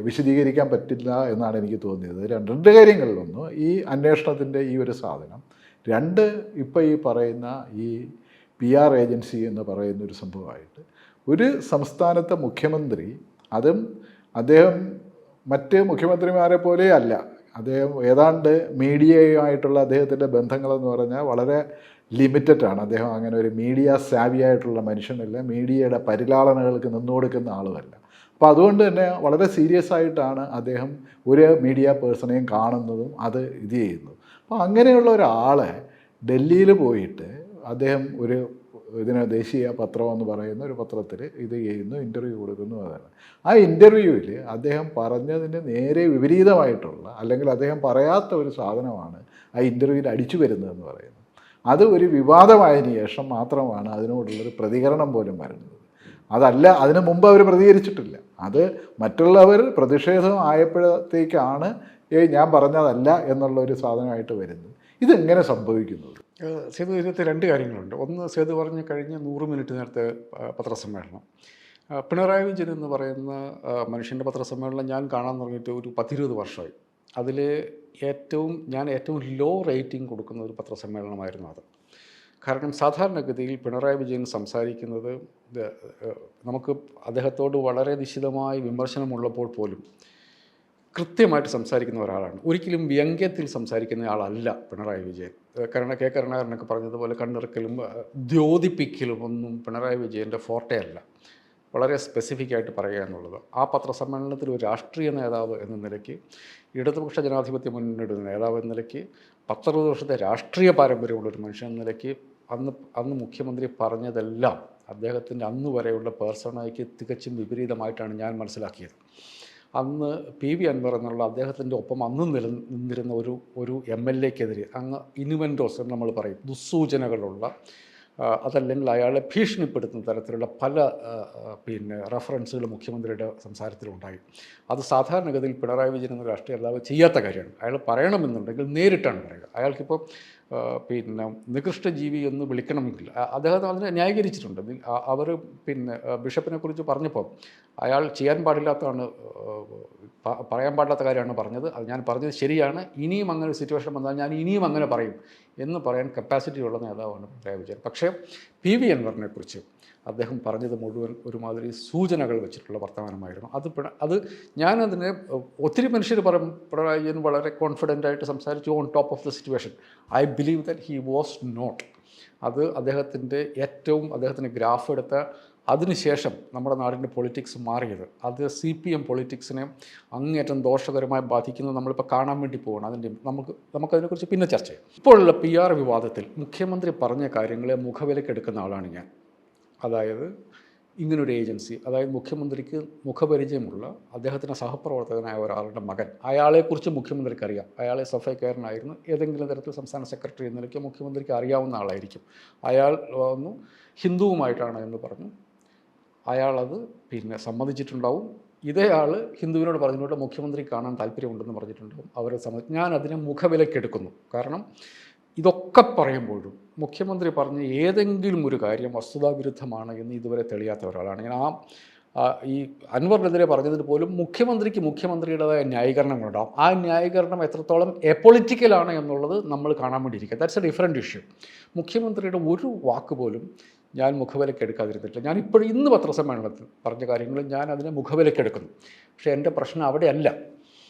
വിശദീകരിക്കാൻ പറ്റില്ല എന്നാണ് എനിക്ക് തോന്നിയത്. രണ്ട് കാര്യങ്ങളിലൊന്ന് ഈ അന്വേഷണത്തിൻ്റെ ഈ ഒരു സാധനം, 2 ഇപ്പോൾ ഈ പറയുന്ന ഈ PR ഏജൻസി എന്ന് പറയുന്ന ഒരു സംഭവമായിട്ട് ഒരു സംസ്ഥാനത്തെ മുഖ്യമന്ത്രി, അതും അദ്ദേഹം മറ്റ് മുഖ്യമന്ത്രിമാരെ പോലെ അല്ല, അദ്ദേഹം ഏതാണ്ട് മീഡിയയുമായിട്ടുള്ള അദ്ദേഹത്തിൻ്റെ ബന്ധങ്ങളെന്ന് പറഞ്ഞാൽ വളരെ ലിമിറ്റഡാണ്. അദ്ദേഹം അങ്ങനെ ഒരു മീഡിയ സാവിയായിട്ടുള്ള മനുഷ്യനല്ല, മീഡിയയുടെ പരിലാളനകൾക്ക് നിന്നുകൊടുക്കുന്ന ആളുമല്ല. അപ്പോൾ അതുകൊണ്ട് തന്നെ വളരെ സീരിയസ് ആയിട്ടാണ് അദ്ദേഹം ഒരു മീഡിയ പേഴ്സണെയും കാണുന്നതും അത് ഇത് ചെയ്യുന്നു. അപ്പോൾ അങ്ങനെയുള്ള ഒരാളെ ഡൽഹിയിൽ പോയിട്ട് അദ്ദേഹം ഇതിന് ദേശീയ പത്രം എന്ന് പറയുന്ന ഒരു പത്രത്തിൽ ഇത് ചെയ്യുന്നു, ഇൻ്റർവ്യൂ കൊടുക്കുന്നു. അതാണ് ആ ഇൻ്റർവ്യൂവിൽ അദ്ദേഹം പറഞ്ഞതിന് നേരെ വിപരീതമായിട്ടുള്ള, അല്ലെങ്കിൽ അദ്ദേഹം പറയാത്ത ഒരു സാധനമാണ് ആ ഇൻ്റർവ്യൂവിൽ അടിച്ചു വരുന്നതെന്ന് പറയുന്നത്. അത് ഒരു വിവാദമായതിനു ശേഷം മാത്രമാണ് അതിനോടുള്ളൊരു പ്രതികരണം പോലും വരുന്നത്. അതല്ല, അതിനു മുമ്പ് അവർ പ്രതികരിച്ചിട്ടില്ല. അത് മറ്റുള്ളവർ പ്രതിഷേധം ആയപ്പോഴത്തേക്കാണ് ഞാൻ പറഞ്ഞതല്ല എന്നുള്ളൊരു സാധനമായിട്ട് വരുന്നത്. ഇതെങ്ങനെ സംഭവിക്കുന്നത്? സേതു, ഇതിനകത്ത് രണ്ട് കാര്യങ്ങളുണ്ട്. ഒന്ന്, സേതു പറഞ്ഞ് കഴിഞ്ഞ 100 മിനിറ്റ് നേരത്തെ പത്രസമ്മേളനം, പിണറായി വിജയൻ എന്ന് പറയുന്ന മനുഷ്യൻ്റെ പത്രസമ്മേളനം ഞാൻ കാണാൻ തുടങ്ങിയിട്ട് ഒരു 10-20 വർഷമായി. അതിൽ ഞാൻ ഏറ്റവും ലോ റേറ്റിംഗ് കൊടുക്കുന്ന ഒരു പത്രസമ്മേളനമായിരുന്നു അത്. കാരണം സാധാരണഗതിയിൽ പിണറായി വിജയൻ സംസാരിക്കുന്നത്, നമുക്ക് അദ്ദേഹത്തോട് വളരെ നിശിതമായ വിമർശനമുള്ളപ്പോൾ പോലും കൃത്യമായിട്ട് സംസാരിക്കുന്ന ഒരാളാണ്. ഒരിക്കലും വ്യംഗ്യത്തിൽ സംസാരിക്കുന്ന ആളല്ല പിണറായി വിജയൻ. കെ കരുണാകരനൊക്കെ പറഞ്ഞതുപോലെ കണ്ണിറക്കലും ദ്യോതിപ്പിക്കലും ഒന്നും പിണറായി വിജയൻ്റെ ഫോർട്ടേ അല്ല. വളരെ സ്പെസിഫിക് ആയിട്ട് പറയുക എന്നുള്ളത്. ആ പത്രസമ്മേളനത്തിൽ ഒരു രാഷ്ട്രീയ നേതാവ് എന്ന നിലയ്ക്ക്, ഇടതുപക്ഷ ജനാധിപത്യ മുന്നണിയുടെ നേതാവ് എന്ന നിലയ്ക്ക്, 10-20 വർഷത്തെ രാഷ്ട്രീയ പാരമ്പര്യമുള്ള ഒരു മനുഷ്യൻ എന്ന നിലയ്ക്ക് അന്ന് മുഖ്യമന്ത്രി പറഞ്ഞതെല്ലാം അദ്ദേഹത്തിൻ്റെ അന്ന് വരെയുള്ള പേഴ്സണയ്ക്ക് തികച്ചും വിപരീതമായിട്ടാണ് ഞാൻ മനസ്സിലാക്കിയത്. അന്ന് PV അൻവർ എന്നുള്ള അദ്ദേഹത്തിൻ്റെ ഒപ്പം അന്ന് നിന്നിരുന്ന ഒരു MLA-ക്കെതിരെ അങ്ങ് ഇനുവെൻറ്റോസ് എന്ന് നമ്മൾ പറയും, ദുസ്സൂചനകളുള്ള, അതല്ലെങ്കിൽ അയാളെ ഭീഷണിപ്പെടുത്തുന്ന തരത്തിലുള്ള പല റെഫറൻസുകൾ മുഖ്യമന്ത്രിയുടെ സംസാരത്തിലുണ്ടായി. അത് സാധാരണഗതിയിൽ പിണറായി വിജയൻ എന്ന രാഷ്ട്രീയ നേതാവ് ചെയ്യാത്ത കാര്യമാണ്. അയാൾ പറയണമെന്നുണ്ടെങ്കിൽ നേരിട്ടാണ് പറയുക. അയാൾക്കിപ്പോൾ നികൃഷ്ട ജീവി എന്ന് വിളിക്കണമെങ്കിൽ അദ്ദേഹം അതിനെ ന്യായീകരിച്ചിട്ടുണ്ട്. അവർ ബിഷപ്പിനെ കുറിച്ച് പറഞ്ഞപ്പോൾ അയാൾ ചെയ്യാൻ പാടില്ലാത്തതാണ്, പറയാൻ പാടില്ലാത്ത കാര്യമാണ് പറഞ്ഞത്. അത് ഞാൻ പറഞ്ഞത് ശരിയാണ്, ഇനിയും അങ്ങനെ ഒരു സിറ്റുവേഷൻ വന്നാൽ ഞാൻ ഇനിയും അങ്ങനെ പറയും എന്ന് പറയാൻ കപ്പാസിറ്റി ഉള്ള നേതാവാണ് പിണറായി വിജയൻ. പക്ഷേ PV അൻവറിനെ കുറിച്ച് അദ്ദേഹം പറഞ്ഞത് മുഴുവൻ ഒരുമാതിരി സൂചനകൾ വെച്ചിട്ടുള്ള വർത്തമാനമായിരുന്നു. അത് ഞാനതിനെ, ഒത്തിരി മനുഷ്യർ പറയും പിണറായി വിജയൻ വളരെ കോൺഫിഡൻ്റായിട്ട് സംസാരിച്ചു on top of the situation. I believe that he was not. അത് അദ്ദേഹത്തിന് ഗ്രാഫ് എടുത്ത അതിനുശേഷം നമ്മുടെ നാടിൻ്റെ പൊളിറ്റിക്സ് മാറിയത്, അത് CPM പൊളിറ്റിക്സിനെ അങ്ങേറ്റം ദോഷകരമായി ബാധിക്കുന്നത് നമ്മളിപ്പോൾ കാണാൻ വേണ്ടി പോകണം. നമുക്കതിനെക്കുറിച്ച് പിന്നെ ചർച്ച ചെയ്യാം. ഇപ്പോഴുള്ള PR വിവാദത്തിൽ മുഖ്യമന്ത്രി പറഞ്ഞ കാര്യങ്ങളെ മുഖവിലക്കെടുക്കുന്ന ആളാണ് ഞാൻ. അതായത് ഇങ്ങനൊരു ഏജൻസി, അതായത് മുഖ്യമന്ത്രിക്ക് മുഖപരിചയമുള്ള അദ്ദേഹത്തിൻ്റെ സഹപ്രവർത്തകനായ ഒരാളുടെ മകൻ, അയാളെക്കുറിച്ച് മുഖ്യമന്ത്രിക്ക് അറിയാം. അയാളെ സഫൈക്കാരനായിരുന്നു, ഏതെങ്കിലും തരത്തിൽ സംസ്ഥാന സെക്രട്ടറി എന്ന നിലയ്ക്ക് മുഖ്യമന്ത്രിക്ക് അറിയാവുന്ന ആളായിരിക്കും. അയാൾ വന്നു ഹിന്ദുവുമായിട്ടാണ് എന്ന് പറഞ്ഞു. അയാളത് സമ്മതിച്ചിട്ടുണ്ടാവും. ഇതേ ആൾ ഹിന്ദുവിനോട് പറഞ്ഞിട്ടുണ്ട് മുഖ്യമന്ത്രി കാണാൻ താല്പര്യമുണ്ടെന്ന് പറഞ്ഞിട്ടുണ്ടാവും. അവരെ ഞാൻ അതിനെ മുഖവിലക്കെടുക്കുന്നു. കാരണം ഇതൊക്കെ പറയുമ്പോഴും മുഖ്യമന്ത്രി പറഞ്ഞ ഏതെങ്കിലും ഒരു കാര്യം വസ്തുതാവിരുദ്ധമാണ് എന്ന് ഇതുവരെ തെളിയാത്ത ഒരാളാണ് ഞാൻ. ഈ അൻവറിനെതിരെ പറഞ്ഞതിന് പോലും മുഖ്യമന്ത്രിയുടേതായ ന്യായീകരണങ്ങളുണ്ടാവും. ആ ന്യായീകരണം എത്രത്തോളം എപൊളിറ്റിക്കലാണ് എന്നുള്ളത് നമ്മൾ കാണാൻ വേണ്ടിയിരിക്കുക. That's a different issue. മുഖ്യമന്ത്രിയുടെ ഒരു വാക്ക് പോലും ഞാൻ മുഖവിലക്കെടുക്കാതിരുന്നിട്ടില്ല. ഞാനിപ്പോഴും ഇന്ന് പത്രസമ്മേളനത്തിൽ പറഞ്ഞ കാര്യങ്ങൾ ഞാൻ അതിനെ മുഖവിലക്കെടുക്കുന്നു. പക്ഷേ എൻ്റെ പ്രശ്നം അവിടെയല്ല.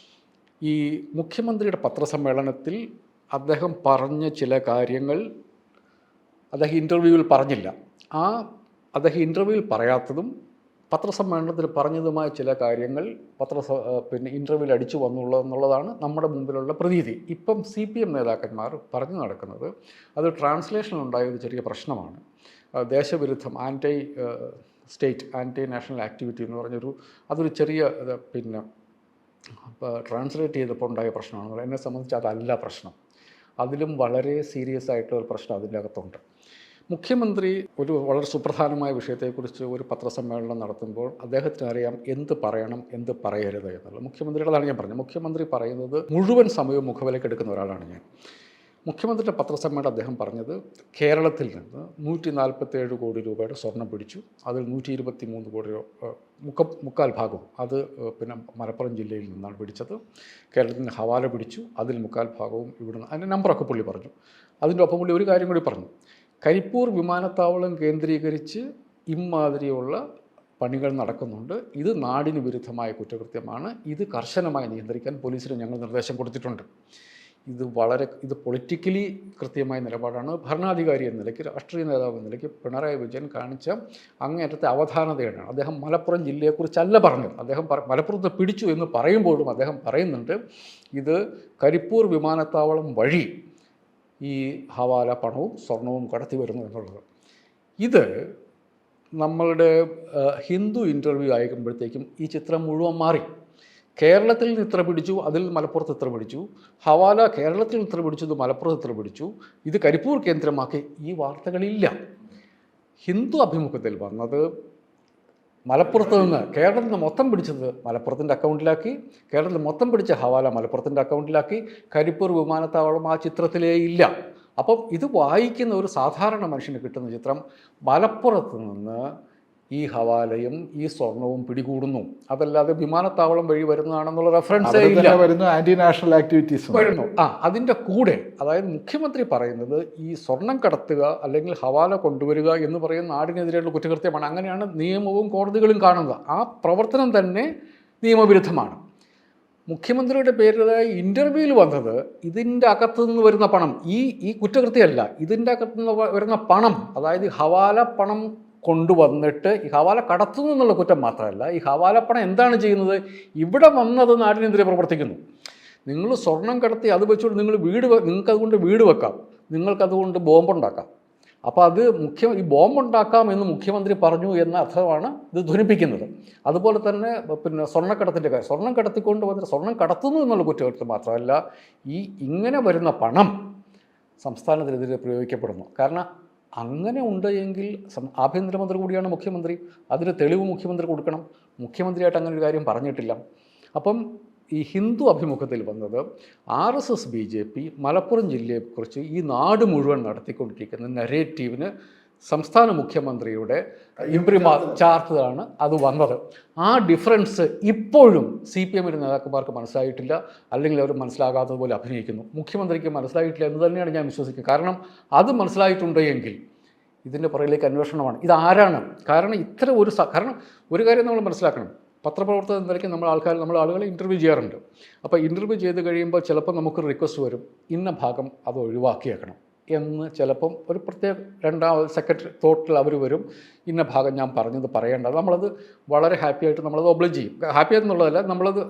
ഈ മുഖ്യമന്ത്രിയുടെ പത്രസമ്മേളനത്തിൽ അദ്ദേഹം പറഞ്ഞ ചില കാര്യങ്ങൾ അദ്ദേഹം ഇൻ്റർവ്യൂവിൽ പറഞ്ഞില്ല. അദ്ദേഹം ഇൻ്റർവ്യൂവിൽ പറയാത്തതും പത്രസമ്മേളനത്തിൽ പറഞ്ഞതുമായ ചില കാര്യങ്ങൾ ഇൻ്റർവ്യൂവിൽ അടിച്ചു എന്നുള്ളതാണ് നമ്മുടെ മുമ്പിലുള്ള പ്രതീതി. ഇപ്പം CPM നേതാക്കന്മാർ പറഞ്ഞു നടക്കുന്നത് അത് ട്രാൻസ്ലേഷനിലുണ്ടായ ഒരു ചെറിയ പ്രശ്നമാണ്. ദേശവിരുദ്ധം, ആൻറ്റി നാഷണൽ ആക്ടിവിറ്റി എന്ന് പറഞ്ഞൊരു അതൊരു ചെറിയ ട്രാൻസ്ലേറ്റ് ചെയ്തപ്പോൾ ഉണ്ടായ പ്രശ്നമാണ്. എന്നെ സംബന്ധിച്ച് അതല്ല പ്രശ്നം. അതിലും വളരെ സീരിയസ് ആയിട്ടുള്ള ഒരു പ്രശ്നം അതിൻ്റെ അകത്തുണ്ട്. മുഖ്യമന്ത്രി ഒരു വളരെ സുപ്രധാനമായ വിഷയത്തെക്കുറിച്ച് ഒരു പത്രസമ്മേളനം നടത്തുമ്പോൾ അദ്ദേഹത്തിന് അറിയാം എന്ത് പറയണം എന്ത് പറയരുത് എന്നുള്ളത്. മുഖ്യമന്ത്രിയുടേതാണ് ഞാൻ പറഞ്ഞത്. മുഖ്യമന്ത്രി പറയുന്നത് മുഴുവൻ സമയവും മുഖവിലക്കെടുക്കുന്ന ഒരാളാണ് ഞാൻ. മുഖ്യമന്ത്രിയുടെ പത്രസമ്മേളനം അദ്ദേഹം പറഞ്ഞത് കേരളത്തിൽ നിന്ന് 147 കോടി രൂപയുടെ സ്വർണം പിടിച്ചു. അതിൽ 123 കോടി മുക്കാൽ ഭാഗവും അത് മലപ്പുറം ജില്ലയിൽ നിന്നാണ് പിടിച്ചത്. കേരളത്തിൽ നിന്ന് ഹവാല പിടിച്ചു, അതിൽ മുക്കാൽ ഭാഗവും ഇവിടുന്ന്. അതിൻ്റെ നമ്പറൊക്കെ പുള്ളി പറഞ്ഞു. അതിൻ്റെ ഒപ്പം പുള്ളി ഒരു കാര്യം കൂടി പറഞ്ഞു. കരിപ്പൂർ വിമാനത്താവളം കേന്ദ്രീകരിച്ച് ഇമാതിരിയുള്ള പണികൾ നടക്കുന്നുണ്ട്. ഇത് നാടിന് വിരുദ്ധമായ കുറ്റകൃത്യമാണ്. ഇത് കർശനമായി നിയന്ത്രിക്കാൻ പോലീസിന് ഞങ്ങൾ നിർദ്ദേശം കൊടുത്തിട്ടുണ്ട്. ഇത് പൊളിറ്റിക്കലി കൃത്യമായ നിലപാടാണ്. ഭരണാധികാരി എന്ന നിലയ്ക്ക്, രാഷ്ട്രീയ നേതാവ് എന്ന നിലയ്ക്ക് പിണറായി വിജയൻ കാണിച്ച അങ്ങേറ്റത്തെ അവധാനതയാണ്. അദ്ദേഹം മലപ്പുറം ജില്ലയെക്കുറിച്ചല്ല പറഞ്ഞത്. അദ്ദേഹം മലപ്പുറത്ത് പിടിച്ചു എന്ന് പറയുമ്പോഴും അദ്ദേഹം പറയുന്നുണ്ട് ഇത് കരിപ്പൂർ വിമാനത്താവളം വഴി ഈ ഹവാല പണവും സ്വർണവും കടത്തി വരുന്നു എന്നുള്ളത്. ഇത് നമ്മളുടെ ഹിന്ദു ഇൻ്റർവ്യൂ അയക്കുമ്പോഴത്തേക്കും ഈ ചിത്രം മുഴുവൻ മാറി. കേരളത്തിൽ നിന്ന് ഇത്ര പിടിച്ചു, അതിൽ മലപ്പുറത്ത് ഇത്ര പിടിച്ചു, ഹവാല കേരളത്തിൽ നിന്ന് ഇത്ര പിടിച്ചു, ഇത് മലപ്പുറത്ത് ഇത്ര പിടിച്ചു, ഇത് കരിപ്പൂർ കേന്ദ്രമാക്കി, ഈ വാർത്തകളില്ല. ഹിന്ദു അഭിമുഖത്തിൽ വന്നത് മലപ്പുറത്ത് നിന്ന് കേരളത്തിൽ നിന്ന് മൊത്തം പിടിച്ചത് മലപ്പുറത്തിൻ്റെ അക്കൗണ്ടിലാക്കി, കേരളത്തിൽ മൊത്തം പിടിച്ച ഹവാല മലപ്പുറത്തിൻ്റെ അക്കൗണ്ടിലാക്കി, കരിപ്പൂർ വിമാനത്താവളം ആ ചിത്രത്തിലേ ഇല്ല. അപ്പം ഇത് വായിക്കുന്ന ഒരു സാധാരണ മനുഷ്യന് കിട്ടുന്ന ചിത്രം മലപ്പുറത്ത് നിന്ന് ഈ ഹവാലയും ഈ സ്വർണവും പിടികൂടുന്നു, അതല്ലാതെ വിമാനത്താവളം വഴി വരുന്നതാണെന്നുള്ള റെഫറൻസേ ഇല്ല. ആന്റി നാഷണൽ ആക്ടിവിറ്റീസ് വരുന്നു. അതിൻ്റെ കൂടെ അതായത് മുഖ്യമന്ത്രി പറയുന്നത് ഈ സ്വർണം കടത്തുക അല്ലെങ്കിൽ ഹവാല കൊണ്ടുവരിക എന്ന് പറയുന്ന നാടിനെതിരെയുള്ള കുറ്റകൃത്യമാണ്. അങ്ങനെയാണ് നിയമവും കോടതികളും കാണുന്നത്. ആ പ്രവർത്തനം തന്നെ നിയമവിരുദ്ധമാണ്. മുഖ്യമന്ത്രിയുടെ പേരിലായ ഇൻ്റർവ്യൂവിൽ വന്നത് ഇതിൻ്റെ അകത്തു നിന്ന് വരുന്ന പണം, ഈ കുറ്റകൃത്യമല്ല, ഇതിൻ്റെ അകത്തു നിന്ന് വരുന്ന പണം, അതായത് ഹവാല പണം കൊണ്ടുവന്നിട്ട് ഈ ഹവാല കടത്തുന്നു എന്നുള്ള കുറ്റം മാത്രമല്ല, ഈ ഹവാല പണം എന്താണ് ചെയ്യുന്നത്, ഇവിടെ വന്നത് നാടിനെതിരെ പ്രവർത്തിക്കുന്നു. നിങ്ങൾ സ്വർണം കടത്തി അത് വെച്ചുകൊണ്ട് നിങ്ങൾക്കതുകൊണ്ട് വീട് വെക്കാം, നിങ്ങൾക്കതുകൊണ്ട് ബോംബുണ്ടാക്കാം. അപ്പോൾ അത് ഈ ബോംബുണ്ടാക്കാം എന്ന് മുഖ്യമന്ത്രി പറഞ്ഞു എന്ന അർത്ഥമാണ് ഇത് ധ്വനിപ്പിക്കുന്നത്. അതുപോലെ തന്നെ പിന്നെ സ്വർണ്ണക്കടത്തിൻ്റെ കാര്യം, സ്വർണം കടത്തിക്കൊണ്ട് വന്നിട്ട് സ്വർണം കടത്തുന്നു എന്നുള്ള കുറ്റകൃത്യം മാത്രമല്ല, ഇങ്ങനെ വരുന്ന പണം സംസ്ഥാനത്തിനെതിരെ പ്രയോഗിക്കപ്പെടുന്നു. കാരണം അങ്ങനെ ഉണ്ട് എങ്കിൽ ആഭ്യന്തരമന്ത്രി കൂടിയാണ് മുഖ്യമന്ത്രി, അതിന് തെളിവ് മുഖ്യമന്ത്രി കൊടുക്കണം. മുഖ്യമന്ത്രിയായിട്ട് അങ്ങനെ ഒരു കാര്യം പറഞ്ഞിട്ടില്ല. അപ്പം ഈ ഹിന്ദു അഭിമുഖത്തിൽ വന്നത് RSS BJP മലപ്പുറം ജില്ലയെക്കുറിച്ച് ഈ നാട് മുഴുവൻ നടത്തിക്കൊണ്ടിരിക്കുന്ന നരേറ്റീവിന് സംസ്ഥാന മുഖ്യമന്ത്രിയുടെ ഇംപ്രിമാർ ചാർത്തതാണ് അത് വന്നത്. ആ ഡിഫറൻസ് ഇപ്പോഴും CPM നേതാക്കന്മാർക്ക് മനസ്സിലായിട്ടില്ല, അല്ലെങ്കിൽ അവർ മനസ്സിലാകാത്തതുപോലെ അഭിനയിക്കുന്നു. മുഖ്യമന്ത്രിക്ക് മനസ്സിലായിട്ടില്ല എന്ന് തന്നെയാണ് ഞാൻ വിശ്വസിക്കുന്നത്. കാരണം അത് മനസ്സിലായിട്ടുണ്ടെങ്കിൽ ഇതിൻ്റെ പുറകിലേക്ക് അന്വേഷണമാണ്. ഇതാരാണ്? കാരണം കാരണം ഒരു കാര്യം നമ്മൾ മനസ്സിലാക്കണം, പത്രപ്രവർത്തകർ എന്ന നിലയ്ക്ക് നമ്മൾ ആളുകളെ ഇൻ്റർവ്യൂ ചെയ്യാറുണ്ട്. അപ്പോൾ ഇൻ്റർവ്യൂ ചെയ്ത് കഴിയുമ്പോൾ ചിലപ്പോൾ നമുക്കൊരു റിക്വസ്റ്റ് വരും, ഇന്ന ഭാഗം അത് ഒഴിവാക്കിയേക്കണം എന്ന്. ചിലപ്പം ഒരു പ്രത്യേക സെക്കൻഡ് തോട്ടിൽ അവർ വരും, ഇന്ന ഭാഗം ഞാൻ പറഞ്ഞത് പറയേണ്ട. നമ്മളത് വളരെ ഹാപ്പിയായിട്ട് നമ്മളത് ഒബ്ലൈജ് ചെയ്യും. ഹാപ്പി എന്നുള്ളതല്ല,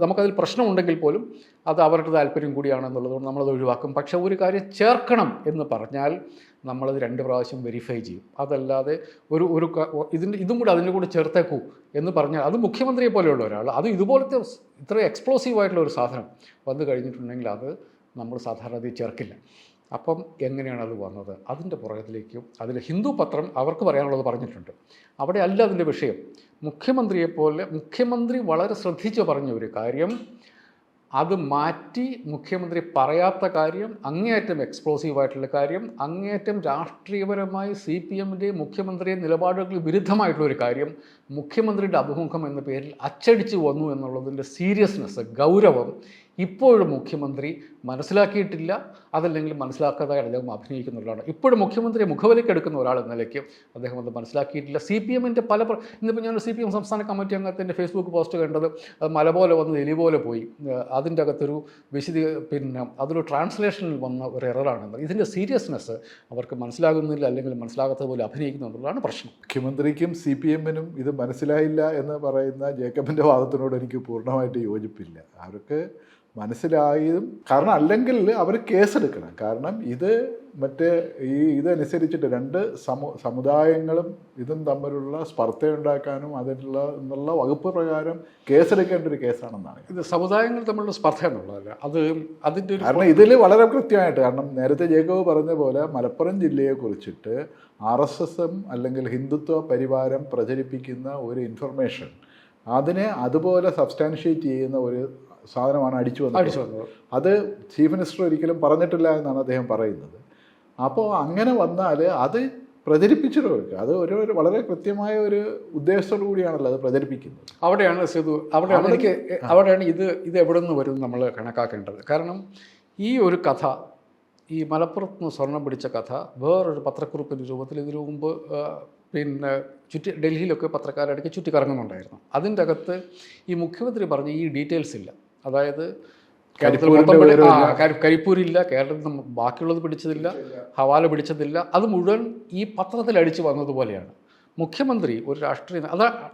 നമുക്കതിൽ പ്രശ്നമുണ്ടെങ്കിൽ പോലും അത് അവരുടെ താല്പര്യം കൂടിയാണെന്നുള്ളതുകൊണ്ട് നമ്മളത് ഒഴിവാക്കും. പക്ഷേ ഒരു കാര്യം ചേർക്കണം എന്ന് പറഞ്ഞാൽ നമ്മളത് 2 പ്രാവശ്യം വെരിഫൈ ചെയ്യും. അതല്ലാതെ ഇതും കൂടെ അതിൻ്റെ കൂടെ ചേർത്തേക്കൂ എന്ന് പറഞ്ഞാൽ അത് മുഖ്യമന്ത്രിയെ പോലെയുള്ള ഒരാൾ അത് ഇതുപോലത്തെ ഇത്ര എക്സ്പ്ലോസീവായിട്ടുള്ള ഒരു സാധനം വന്നു കഴിഞ്ഞിട്ടുണ്ടെങ്കിൽ അത് നമ്മൾ സാധാരണ അത് ചേർക്കില്ല. അപ്പം എങ്ങനെയാണ് അത് വന്നത്? അതിൻ്റെ പുറകിലേക്കും അതിൽ ഹിന്ദു പത്രം അവർക്ക് പറയാനുള്ളത് പറഞ്ഞിട്ടുണ്ട്. അവിടെ അല്ല അതിൻ്റെ വിഷയം. മുഖ്യമന്ത്രി വളരെ ശ്രദ്ധിച്ച് പറഞ്ഞ ഒരു കാര്യം, അത് മാറ്റി മുഖ്യമന്ത്രി പറയാത്ത കാര്യം, അങ്ങേയറ്റം എക്സ്പ്ലോസീവായിട്ടുള്ള കാര്യം, അങ്ങേയറ്റം രാഷ്ട്രീയപരമായി CPMൻ്റെ മുഖ്യമന്ത്രിയെ നിലപാടുകളിൽ വിരുദ്ധമായിട്ടുള്ളൊരു കാര്യം മുഖ്യമന്ത്രിയുടെ അഭിമുഖം എന്ന പേരിൽ അച്ചടിച്ചു വന്നു എന്നുള്ളതിൻ്റെ സീരിയസ്നെസ്, ഗൗരവം ഇപ്പോഴും മുഖ്യമന്ത്രി മനസ്സിലാക്കിയിട്ടില്ല. അതല്ലെങ്കിൽ മനസ്സിലാക്കാതായി അദ്ദേഹം അഭിനയിക്കുന്നവരാണ്. ഇപ്പോഴും മുഖ്യമന്ത്രിയെ മുഖവിലേക്ക് എടുക്കുന്ന ഒരാൾ എന്ന നിലയ്ക്ക് അദ്ദേഹം അത് മനസ്സിലാക്കിയിട്ടില്ല. CPMൻ്റെ ഇന്നിപ്പോൾ ഞാനൊരു CPM സംസ്ഥാന കമ്മിറ്റി അംഗത്തിൻ്റെ ഫേസ്ബുക്ക് പോസ്റ്റ് കണ്ടത്, മല പോലെ വന്ന് എലി പോലെ പോയി, അതിൻ്റെ അകത്തൊരു അതൊരു ട്രാൻസ്ലേഷനിൽ വന്ന ഒരു എററാണെന്ന്. ഇതിൻ്റെ സീരിയസ്നെസ് അവർക്ക് മനസ്സിലാകുന്നില്ല, അല്ലെങ്കിൽ മനസ്സിലാകാത്തതുപോലെ അഭിനയിക്കുന്നു എന്നുള്ളതാണ് പ്രശ്നം. മുഖ്യമന്ത്രിക്കും CPMനും ഇത് മനസ്സിലായില്ല എന്ന് പറയുന്ന ജേക്കബിൻ്റെ വാദത്തിനോട് എനിക്ക് പൂർണ്ണമായിട്ട് യോജിപ്പില്ല. അവർക്ക് മനസ്സിലായതും, കാരണം അല്ലെങ്കിൽ അവർ കേസെടുക്കണം. കാരണം ഇത് ഇതനുസരിച്ചിട്ട് 2 സമുദായങ്ങളും ഇതും തമ്മിലുള്ള സ്പർദ്ധയുണ്ടാക്കാനും എന്നുള്ള വകുപ്പ് പ്രകാരം കേസെടുക്കേണ്ട ഒരു കേസാണെന്നാണ്. ഇത് സമുദായങ്ങൾ തമ്മിലുള്ള സ്പർദ്ധ എന്നുള്ളതല്ല, അതിൻ്റെ കാരണം ഇതിൽ വളരെ കൃത്യമായിട്ട്, കാരണം നേരത്തെ ജേക്കബ് പറഞ്ഞ പോലെ മലപ്പുറം ജില്ലയെ കുറിച്ചിട്ട് RSSം അല്ലെങ്കിൽ ഹിന്ദുത്വ പരിവാരം പ്രചരിപ്പിക്കുന്ന ഒരു ഇൻഫർമേഷൻ അതിനെ അതുപോലെ സബ്സ്റ്റാൻഷിയേറ്റ് ചെയ്യുന്ന ഒരു സാധനമാണ് അടിച്ചു വന്നത്. അത് ചീഫ് മിനിസ്റ്റർ ഒരിക്കലും പറഞ്ഞിട്ടില്ല എന്നാണ് അദ്ദേഹം പറയുന്നത്. അപ്പോൾ അങ്ങനെ വന്നാൽ അത് പ്രചരിപ്പിച്ചിട്ട് അത് ഒരു വളരെ കൃത്യമായ ഒരു ഉദ്ദേശത്തോടു കൂടിയാണല്ലോ അത് പ്രചരിപ്പിക്കുന്നത്. അവിടെയാണ് ഇത് എവിടെ നിന്ന് വരും നമ്മൾ കണക്കാക്കേണ്ടത്. കാരണം ഈ ഒരു കഥ, ഈ മലപ്പുറത്ത് നിന്ന് സ്വർണം പിടിച്ച കഥ വേറൊരു പത്രക്കുറിപ്പിൻ്റെ രൂപത്തിൽ ഇതിനു മുമ്പ് ഡൽഹിയിലൊക്കെ പത്രക്കാരിടയ്ക്ക് ചുറ്റിക്കറങ്ങുന്നുണ്ടായിരുന്നു. അതിൻ്റെ അകത്ത് ഈ മുഖ്യമന്ത്രി പറഞ്ഞ ഈ ഡീറ്റെയിൽസ് ഇല്ല. അതായത് കരിപ്പൂരില്ല, കേരളത്തിൽ നിന്ന് ബാക്കിയുള്ളത് പിടിച്ചതില്ല, ഹവാല പിടിച്ചതില്ല, അത് മുഴുവൻ ഈ പത്രത്തിൽ അടിച്ചു വന്നതുപോലെയാണ്. മുഖ്യമന്ത്രി ഒരു രാഷ്ട്രീയ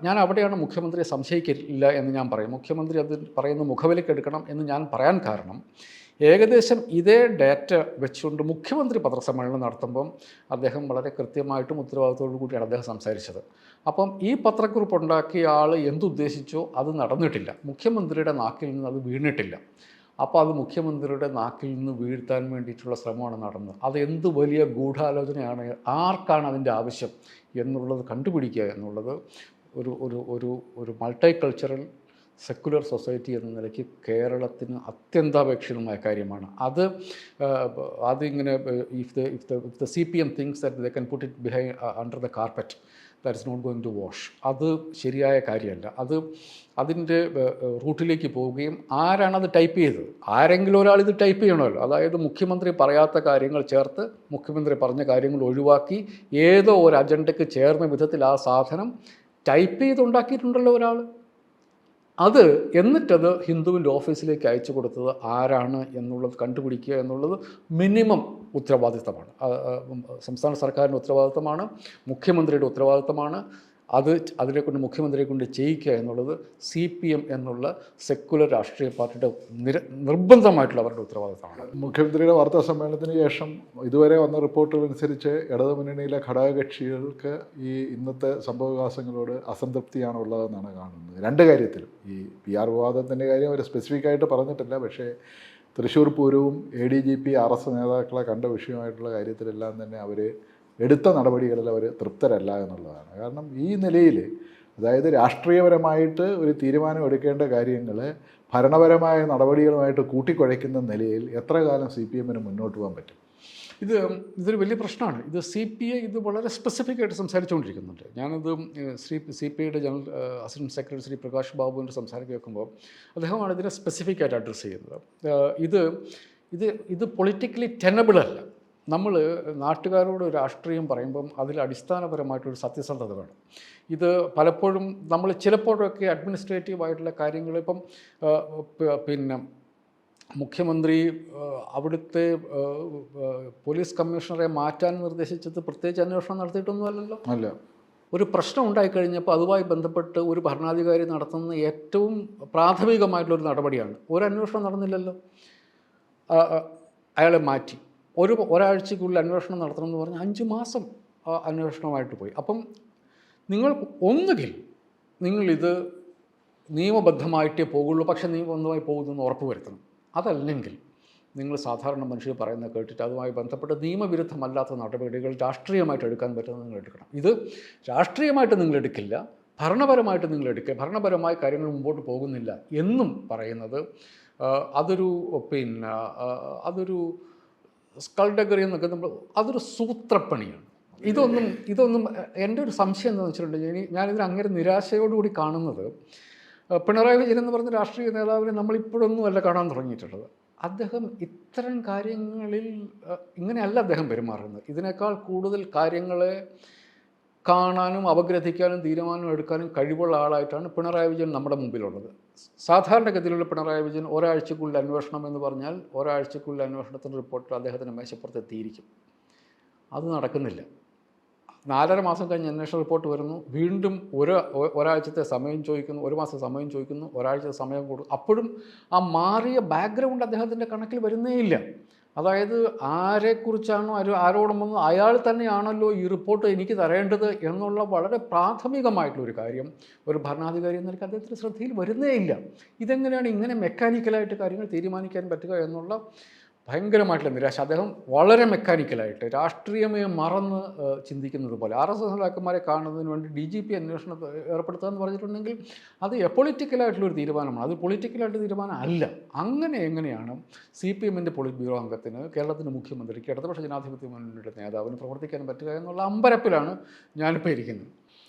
ഞാൻ അവിടെയാണ് മുഖ്യമന്ത്രിയെ സംശയിക്കില്ല എന്ന് ഞാൻ പറയും. മുഖ്യമന്ത്രി അത് പറയുന്ന മുഖവിലേക്ക് എടുക്കണം എന്ന് ഞാൻ പറയാൻ കാരണം, ഏകദേശം ഇതേ ഡാറ്റ വെച്ചുകൊണ്ട് മുഖ്യമന്ത്രി പത്രസമ്മേളനം നടത്തുമ്പം അദ്ദേഹം വളരെ കൃത്യമായിട്ടും ഉത്തരവാദിത്തോടു കൂടിയാണ് അദ്ദേഹം സംസാരിച്ചത്. അപ്പം ഈ പത്രക്കുറിപ്പ് ഉണ്ടാക്കിയ ആൾ എന്തുദ്ദേശിച്ചോ അത് നടന്നിട്ടില്ല, മുഖ്യമന്ത്രിയുടെ നാക്കിൽ നിന്ന് അത് വീണിട്ടില്ല. അപ്പോൾ അത് മുഖ്യമന്ത്രിയുടെ നാക്കിൽ നിന്ന് വീഴ്ത്താൻ വേണ്ടിയിട്ടുള്ള ശ്രമമാണ് നടന്നത്. അത് എന്ത് വലിയ ഗൂഢാലോചനയാണ്, ആർക്കാണ് അതിൻ്റെ ആവശ്യം എന്നുള്ളത് കണ്ടുപിടിക്കുക എന്നുള്ളത് ഒരു ഒരു ഒരു ഒരു മൾട്ടി കൾച്ചറൽ സെക്കുലർ സൊസൈറ്റി എന്ന നിലയ്ക്ക് കേരളത്തിന് അത്യന്താപേക്ഷിതമായ കാര്യമാണ്. അതിങ്ങനെ if the CPM things that they can put it behind under the carpet, that is not going to wash. അത് ശരിയായ കാര്യമല്ല. അതിൻ്റെ റൂട്ടിലേക്ക് പോവുകയും ആരാണത് ടൈപ്പ് ചെയ്തത്, ആരെങ്കിലും ഒരാൾ ഇത് ടൈപ്പ് ചെയ്യണമല്ലോ. അതായത് മുഖ്യമന്ത്രി പറയാത്ത കാര്യങ്ങൾ ചേർത്ത് മുഖ്യമന്ത്രി പറഞ്ഞ കാര്യങ്ങൾ ഒഴിവാക്കി ഏതോ ഒരു അജണ്ടയ്ക്ക് ചേർന്ന വിധത്തിൽ ആ സാധനം ടൈപ്പ് ചെയ്തുണ്ടാക്കിയിട്ടുണ്ടല്ലോ ഒരാൾ. എന്നിട്ടത് ഹിന്ദുവിൻ്റെ ഓഫീസിലേക്ക് അയച്ചു കൊടുത്തത് ആരാണ് എന്നുള്ളത് കണ്ടുപിടിക്കുക എന്നുള്ളത് മിനിമം ഉത്തരവാദിത്തമാണ്. സംസ്ഥാന സർക്കാരിൻ്റെ ഉത്തരവാദിത്തമാണ്, മുഖ്യമന്ത്രിയുടെ ഉത്തരവാദിത്തമാണ്. അതിനെക്കൊണ്ട് മുഖ്യമന്ത്രിയെ കൊണ്ട് ചെയ്യിക്കുക എന്നുള്ളത് CPM എന്നുള്ള സെക്കുലർ രാഷ്ട്രീയ പാർട്ടിയുടെ നിർബന്ധമായിട്ടുള്ള അവരുടെ ഉത്തരവാദിത്തമാണ്. മുഖ്യമന്ത്രിയുടെ വാർത്താ സമ്മേളനത്തിന് ശേഷം ഇതുവരെ വന്ന റിപ്പോർട്ടുകൾ അനുസരിച്ച് ഇടതുമുന്നണിയിലെ ഘടകകക്ഷികൾക്ക് ഈ ഇന്നത്തെ സംഭവവികാസങ്ങളോട് അസംതൃപ്തിയാണുള്ളതെന്നാണ് കാണുന്നത്. രണ്ട് കാര്യത്തിലും. ഈ PR വിവാദത്തിൻ്റെ കാര്യം അവർ സ്പെസിഫിക് ആയിട്ട് പറഞ്ഞിട്ടില്ല, പക്ഷേ തൃശ്ശൂർ പൂരവും ADGP RS നേതാക്കളെ കണ്ട വിഷയമായിട്ടുള്ള കാര്യത്തിലെല്ലാം തന്നെ അവർ എടുത്ത നടപടികളിൽ അവർ തൃപ്തരല്ല എന്നുള്ളതാണ്. കാരണം ഈ നിലയിൽ, അതായത് രാഷ്ട്രീയപരമായിട്ട് ഒരു തീരുമാനം എടുക്കേണ്ട കാര്യങ്ങൾ ഭരണപരമായ നടപടികളുമായിട്ട് കൂട്ടിക്കുഴയ്ക്കുന്ന നിലയിൽ എത്ര കാലം CPM-ന് മുന്നോട്ട് പോകാൻ പറ്റും? ഇതൊരു വലിയ പ്രശ്നമാണ്. CPI ഇത് വളരെ സ്പെസിഫിക് ആയിട്ട് സംസാരിച്ചുകൊണ്ടിരിക്കുന്നുണ്ട്. ഞാനത് CPIയുടെ general assistant secretary Shri Prakash ബാബുവിൻ്റെ സംസാരം കേൾക്കുമ്പോൾ അദ്ദേഹമാണ് ഇതിനെ സ്പെസിഫിക് ആയിട്ട് അഡ്രസ്സ് ചെയ്യുന്നത്. ഇത് പൊളിറ്റിക്കലി ടെനബിൾ അല്ല. നമ്മൾ നാട്ടുകാരോട് രാഷ്ട്രീയം പറയുമ്പം അതിൽ അടിസ്ഥാനപരമായിട്ടൊരു സത്യസന്ധത വേണം. ഇത് പലപ്പോഴും നമ്മൾ ചിലപ്പോഴൊക്കെ അഡ്മിനിസ്ട്രേറ്റീവായിട്ടുള്ള കാര്യങ്ങൾ, ഇപ്പം പിന്നെ മുഖ്യമന്ത്രി അവിടുത്തെ പോലീസ് കമ്മീഷണറെ മാറ്റാൻ നിർദ്ദേശിച്ചത് പ്രത്യേകിച്ച് അന്വേഷണം നടത്തിയിട്ടൊന്നും അല്ലല്ലോ. അല്ല, ഒരു പ്രശ്നം ഉണ്ടായിക്കഴിഞ്ഞപ്പോൾ അതുമായി ബന്ധപ്പെട്ട് ഒരു ഭരണാധികാരി നടത്തുന്ന ഏറ്റവും പ്രാഥമികമായിട്ടുള്ളൊരു നടപടിയാണ്. ഒരു അന്വേഷണം നടന്നില്ലല്ലോ, അയാളെ മാറ്റി. ഒരാഴ്ചയ്ക്കുള്ളിൽ അന്വേഷണം നടത്തണമെന്ന് പറഞ്ഞാൽ 5 മാസം അന്വേഷണമായിട്ട് പോയി. അപ്പം ഒന്നുകിൽ നിങ്ങളിത് നിയമബദ്ധമായിട്ടേ പോകുള്ളൂ, പക്ഷേ നിയമബദ്ധമായി പോകുന്നതെന്ന് ഉറപ്പ് വരുത്തണം. അതല്ലെങ്കിൽ നിങ്ങൾ സാധാരണ മനുഷ്യർ പറയുന്നത് കേട്ടിട്ട് അതുമായി ബന്ധപ്പെട്ട് നിയമവിരുദ്ധമല്ലാത്ത നടപടികൾ രാഷ്ട്രീയമായിട്ട് എടുക്കാൻ പറ്റുന്നത് നിങ്ങൾ എടുക്കണം. ഇത് രാഷ്ട്രീയമായിട്ട് നിങ്ങൾ എടുക്കില്ല, ഭരണപരമായിട്ട് നിങ്ങൾ എടുക്കുക, ഭരണപരമായ കാര്യങ്ങൾ മുമ്പോട്ട് പോകുന്നില്ല എന്നും പറയുന്നത് അതൊരു സ്കൾഡഗറി എന്നൊക്കെ അതൊരു സൂത്രപ്പണിയാണ്. ഇതൊന്നും എൻ്റെ ഒരു സംശയം എന്താണെന്ന് വെച്ചിട്ടുണ്ടെങ്കിൽ, ഞാനിതിന് അങ്ങനെ നിരാശയോടുകൂടി കാണുന്നത്, പിണറായി വിജയൻ എന്ന് പറഞ്ഞ രാഷ്ട്രീയ നേതാവിനെ നമ്മളിപ്പോഴൊന്നും അല്ല കാണാൻ തുടങ്ങിയിട്ടുള്ളത്. അദ്ദേഹം ഇത്തരം കാര്യങ്ങളിൽ ഇങ്ങനെയല്ല അദ്ദേഹം പെരുമാറുന്നത്. ഇതിനേക്കാൾ കൂടുതൽ കാര്യങ്ങളെ കാണാനും അപഗ്രഥിക്കാനും തീരുമാനം എടുക്കാനും കഴിവുള്ള ആളായിട്ടാണ് പിണറായി വിജയൻ നമ്മുടെ മുമ്പിലുള്ളത്. സാധാരണഗതിയിലുള്ള പിണറായി വിജയൻ ഒരാഴ്ചക്കുള്ളിൽ അന്വേഷണം എന്ന് പറഞ്ഞാൽ ഒരാഴ്ചക്കുള്ളിൽ അന്വേഷണത്തിൻ്റെ റിപ്പോർട്ട് അദ്ദേഹത്തിൻ്റെ മേശപ്പുറത്ത് എത്തിയിരിക്കും. അത് നടക്കുന്നില്ല. 4.5 മാസം കഴിഞ്ഞ് അന്വേഷണ റിപ്പോർട്ട് വരുന്നു, വീണ്ടും ഒരാഴ്ചത്തെ സമയം ചോദിക്കുന്നു, 1 മാസം സമയം ചോദിക്കുന്നു, ഒരാഴ്ചത്തെ സമയം കൊടുക്കും. അപ്പോഴും ആ മാറിയ ബാക്ക്ഗ്രൗണ്ട് അദ്ദേഹത്തിൻ്റെ കണക്കിൽ വരുന്നേയില്ല. അതായത് ആരെക്കുറിച്ചാണോ ആരോടുമെന്ന് അയാൾ തന്നെയാണല്ലോ ഈ റിപ്പോർട്ട് എനിക്ക് തരേണ്ടത് എന്നുള്ള വളരെ പ്രാഥമികമായിട്ടുള്ളൊരു കാര്യം ഒരു ഭരണാധികാരി എന്ന നിലയ്ക്ക് അദ്ദേഹത്തിൻ്റെ ശ്രദ്ധയിൽ വരുന്നേയില്ല. ഇതെങ്ങനെയാണ് ഇങ്ങനെ മെക്കാനിക്കലായിട്ട് കാര്യങ്ങൾ തീരുമാനിക്കാൻ പറ്റുക എന്നുള്ള ഭയങ്കരമായിട്ടുള്ള നിരാശ. അദ്ദേഹം വളരെ മെക്കാനിക്കലായിട്ട് രാഷ്ട്രീയമേ മറന്ന് ചിന്തിക്കുന്നത് പോലെ RSS നേതാക്കന്മാരെ കാണുന്നതിന് വേണ്ടി DGP അന്വേഷണം ഏർപ്പെടുത്തുക എന്ന് പറഞ്ഞിട്ടുണ്ടെങ്കിൽ അത് പൊളിറ്റിക്കലായിട്ടുള്ളൊരു തീരുമാനമാണ്. അത് പൊളിറ്റിക്കലായിട്ട് തീരുമാനം അല്ല. എങ്ങനെയാണ് CPM-ൻ്റെ പോളിറ്റ് ബ്യൂറോ അംഗത്തിന്, കേരളത്തിൻ്റെ മുഖ്യമന്ത്രിക്ക്, ഇടതുപക്ഷ ജനാധിപത്യ മുന്നണിയുടെ നേതാവിന് പ്രവർത്തിക്കാൻ പറ്റുക എന്നുള്ള അമ്പരപ്പിലാണ് ഞാനിപ്പോൾ ഇരിക്കുന്നത്.